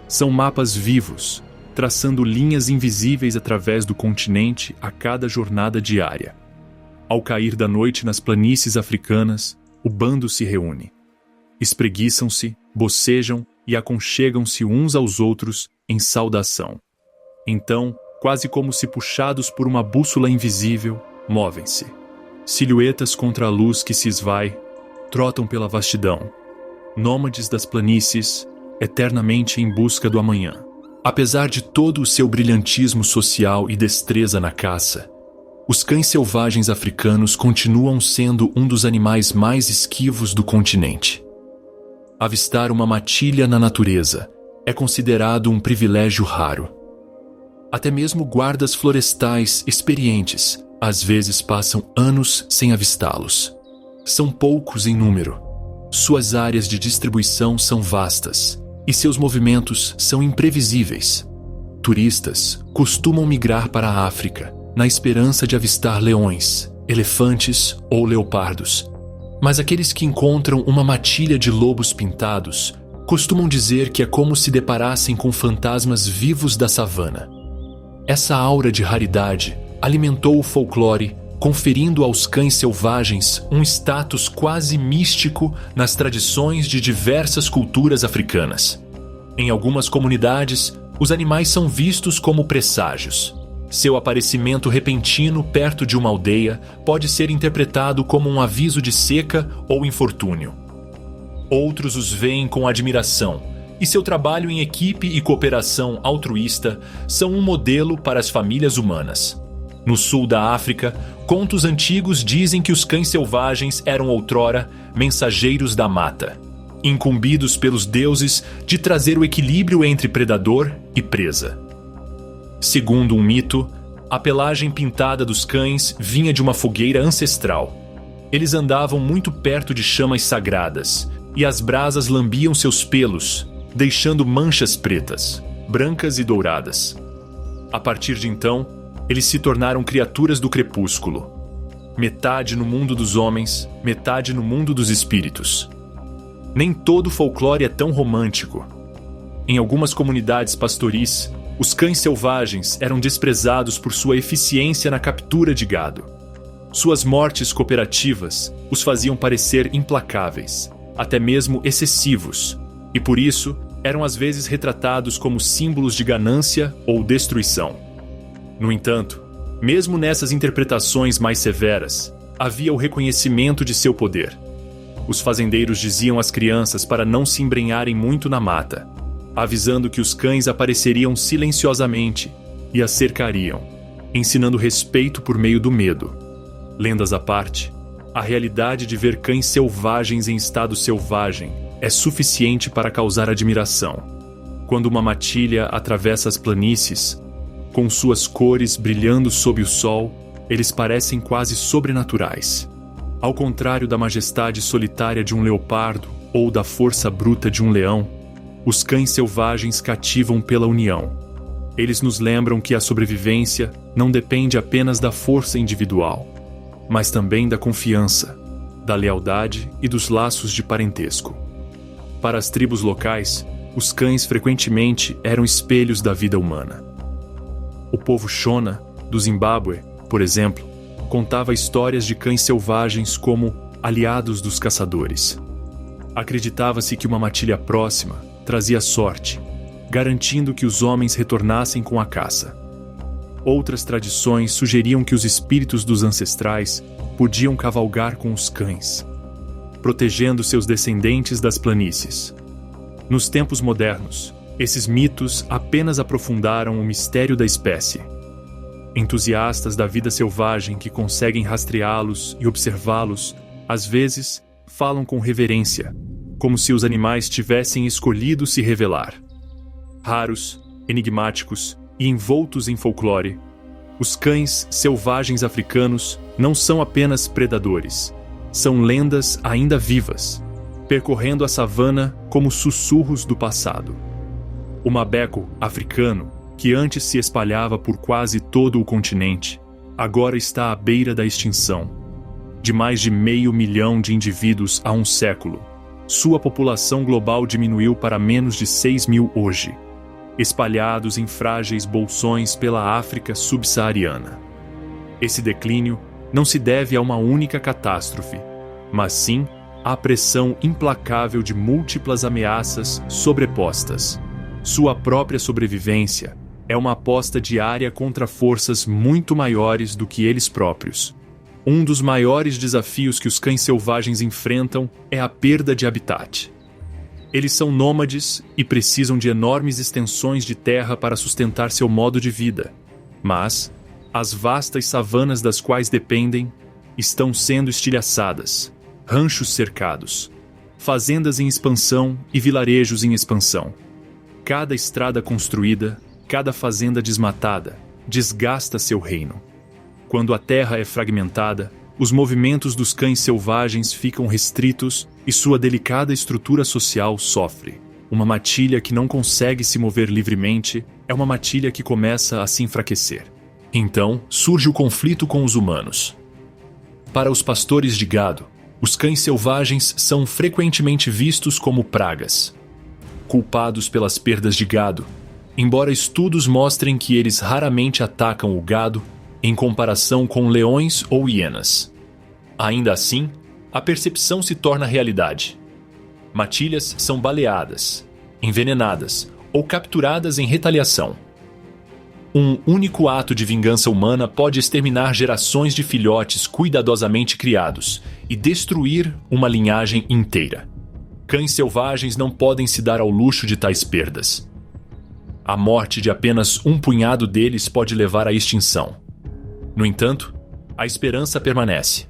São mapas vivos, traçando linhas invisíveis através do continente a cada jornada diária. Ao cair da noite nas planícies africanas, o bando se reúne. Espreguiçam-se, bocejam e aconchegam-se uns aos outros em saudação. Então, quase como se puxados por uma bússola invisível, movem-se. Silhuetas contra a luz que se esvai, trotam pela vastidão. Nômades das planícies, eternamente em busca do amanhã. Apesar de todo o seu brilhantismo social e destreza na caça, os cães selvagens africanos continuam sendo um dos animais mais esquivos do continente. Avistar uma matilha na natureza é considerado um privilégio raro. Até mesmo guardas florestais experientes às vezes passam anos sem avistá-los. São poucos em número. Suas áreas de distribuição são vastas e seus movimentos são imprevisíveis. Turistas costumam migrar para a África na esperança de avistar leões, elefantes ou leopardos. Mas aqueles que encontram uma matilha de lobos pintados costumam dizer que é como se deparassem com fantasmas vivos da savana. Essa aura de raridade alimentou o folclore, conferindo aos cães selvagens um status quase místico nas tradições de diversas culturas africanas. Em algumas comunidades, os animais são vistos como presságios. Seu aparecimento repentino perto de uma aldeia pode ser interpretado como um aviso de seca ou infortúnio. Outros os veem com admiração, e seu trabalho em equipe e cooperação altruísta são um modelo para as famílias humanas. No sul da África, contos antigos dizem que os cães selvagens eram outrora mensageiros da mata, incumbidos pelos deuses de trazer o equilíbrio entre predador e presa. Segundo um mito, a pelagem pintada dos cães vinha de uma fogueira ancestral. Eles andavam muito perto de chamas sagradas, e as brasas lambiam seus pelos, deixando manchas pretas, brancas e douradas. A partir de então, eles se tornaram criaturas do crepúsculo. Metade no mundo dos homens, metade no mundo dos espíritos. Nem todo o folclore é tão romântico. Em algumas comunidades pastoris, os cães selvagens eram desprezados por sua eficiência na captura de gado. Suas mortes cooperativas os faziam parecer implacáveis, até mesmo excessivos, e por isso eram às vezes retratados como símbolos de ganância ou destruição. No entanto, mesmo nessas interpretações mais severas, havia o reconhecimento de seu poder. Os fazendeiros diziam às crianças para não se embrenharem muito na mata, avisando que os cães apareceriam silenciosamente e as cercariam, ensinando respeito por meio do medo. Lendas à parte, a realidade de ver cães selvagens em estado selvagem é suficiente para causar admiração. Quando uma matilha atravessa as planícies, com suas cores brilhando sob o sol, eles parecem quase sobrenaturais. Ao contrário da majestade solitária de um leopardo ou da força bruta de um leão, os cães selvagens cativam pela união. Eles nos lembram que a sobrevivência não depende apenas da força individual, mas também da confiança, da lealdade e dos laços de parentesco. Para as tribos locais, os cães frequentemente eram espelhos da vida humana. O povo Shona, do Zimbábue, por exemplo, contava histórias de cães selvagens como aliados dos caçadores. Acreditava-se que uma matilha próxima trazia sorte, garantindo que os homens retornassem com a caça. Outras tradições sugeriam que os espíritos dos ancestrais podiam cavalgar com os cães, protegendo seus descendentes das planícies. Nos tempos modernos, esses mitos apenas aprofundaram o mistério da espécie. Entusiastas da vida selvagem que conseguem rastreá-los e observá-los, às vezes, falam com reverência, como se os animais tivessem escolhido se revelar. Raros, enigmáticos e envoltos em folclore, os cães selvagens africanos não são apenas predadores, são lendas ainda vivas, percorrendo a savana como sussurros do passado. O mabeco africano, que antes se espalhava por quase todo o continente, agora está à beira da extinção. De mais de 500 mil de indivíduos há um século, sua população global diminuiu para menos de 6 mil hoje, espalhados em frágeis bolsões pela África subsaariana. Esse declínio não se deve a uma única catástrofe, mas sim à pressão implacável de múltiplas ameaças sobrepostas. Sua própria sobrevivência é uma aposta diária contra forças muito maiores do que eles próprios. Um dos maiores desafios que os cães selvagens enfrentam é a perda de habitat. Eles são nômades e precisam de enormes extensões de terra para sustentar seu modo de vida. Mas as vastas savanas das quais dependem estão sendo estilhaçadas, ranchos cercados, fazendas em expansão e vilarejos em expansão. Cada estrada construída, cada fazenda desmatada, desgasta seu reino. Quando a terra é fragmentada, os movimentos dos cães selvagens ficam restritos e sua delicada estrutura social sofre. Uma matilha que não consegue se mover livremente é uma matilha que começa a se enfraquecer. Então, surge o conflito com os humanos. Para os pastores de gado, os cães selvagens são frequentemente vistos como pragas. Culpados pelas perdas de gado, embora estudos mostrem que eles raramente atacam o gado em comparação com leões ou hienas. Ainda assim, a percepção se torna realidade. Matilhas são baleadas, envenenadas ou capturadas em retaliação. Um único ato de vingança humana pode exterminar gerações de filhotes cuidadosamente criados e destruir uma linhagem inteira. Cães selvagens não podem se dar ao luxo de tais perdas. A morte de apenas um punhado deles pode levar à extinção. No entanto, a esperança permanece.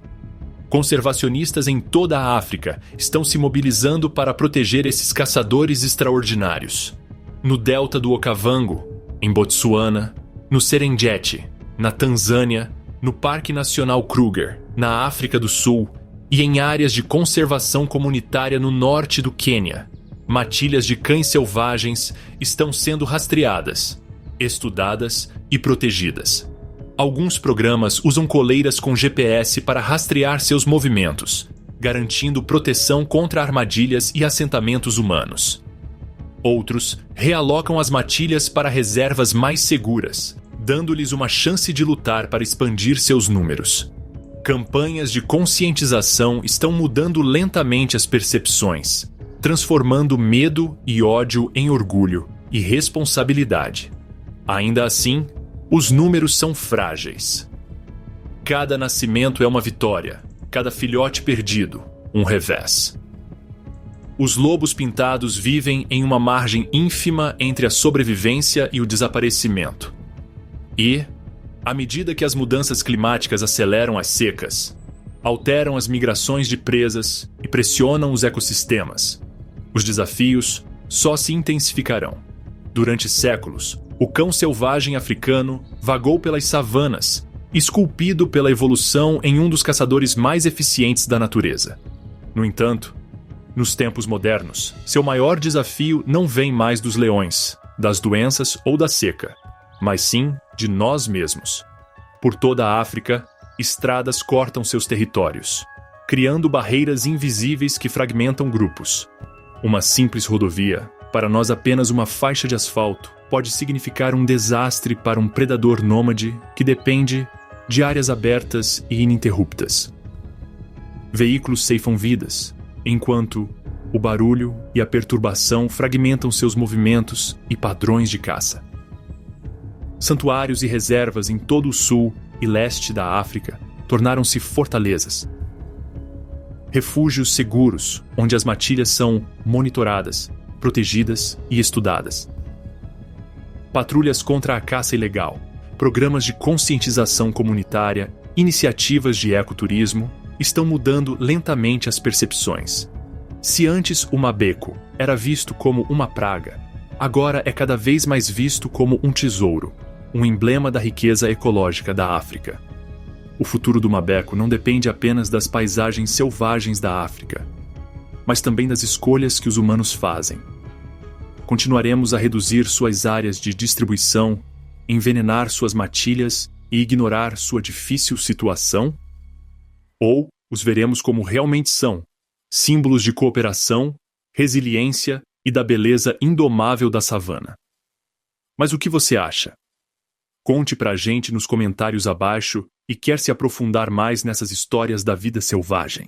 Conservacionistas em toda a África estão se mobilizando para proteger esses caçadores extraordinários. No delta do Okavango, em Botsuana, no Serengeti, na Tanzânia, no Parque Nacional Kruger, na África do Sul e em áreas de conservação comunitária no norte do Quênia, matilhas de cães selvagens estão sendo rastreadas, estudadas e protegidas. Alguns programas usam coleiras com GPS para rastrear seus movimentos, garantindo proteção contra armadilhas e assentamentos humanos. Outros realocam as matilhas para reservas mais seguras, dando-lhes uma chance de lutar para expandir seus números. Campanhas de conscientização estão mudando lentamente as percepções, transformando medo e ódio em orgulho e responsabilidade. Ainda assim, os números são frágeis. Cada nascimento é uma vitória, cada filhote perdido, um revés. Os lobos pintados vivem em uma margem ínfima entre a sobrevivência e o desaparecimento. E, à medida que as mudanças climáticas aceleram as secas, alteram as migrações de presas e pressionam os ecossistemas, os desafios só se intensificarão. Durante séculos, o cão selvagem africano vagou pelas savanas, esculpido pela evolução em um dos caçadores mais eficientes da natureza. No entanto, nos tempos modernos, seu maior desafio não vem mais dos leões, das doenças ou da seca, mas sim de nós mesmos. Por toda a África, estradas cortam seus territórios, criando barreiras invisíveis que fragmentam grupos. Uma simples rodovia, para nós apenas uma faixa de asfalto, pode significar um desastre para um predador nômade que depende de áreas abertas e ininterruptas. Veículos ceifam vidas, enquanto o barulho e a perturbação fragmentam seus movimentos e padrões de caça. Santuários e reservas em todo o sul e leste da África tornaram-se fortalezas. Refúgios seguros, onde as matilhas são monitoradas, protegidas e estudadas. Patrulhas contra a caça ilegal, programas de conscientização comunitária, iniciativas de ecoturismo estão mudando lentamente as percepções. Se antes o mabeco era visto como uma praga, agora é cada vez mais visto como um tesouro, um emblema da riqueza ecológica da África. O futuro do mabeco não depende apenas das paisagens selvagens da África, mas também das escolhas que os humanos fazem. Continuaremos a reduzir suas áreas de distribuição, envenenar suas matilhas e ignorar sua difícil situação? Ou os veremos como realmente são, símbolos de cooperação, resiliência e da beleza indomável da savana? Mas o que você acha? Conte pra gente nos comentários abaixo e quer se aprofundar mais nessas histórias da vida selvagem.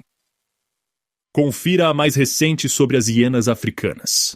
Confira a mais recente sobre as hienas africanas.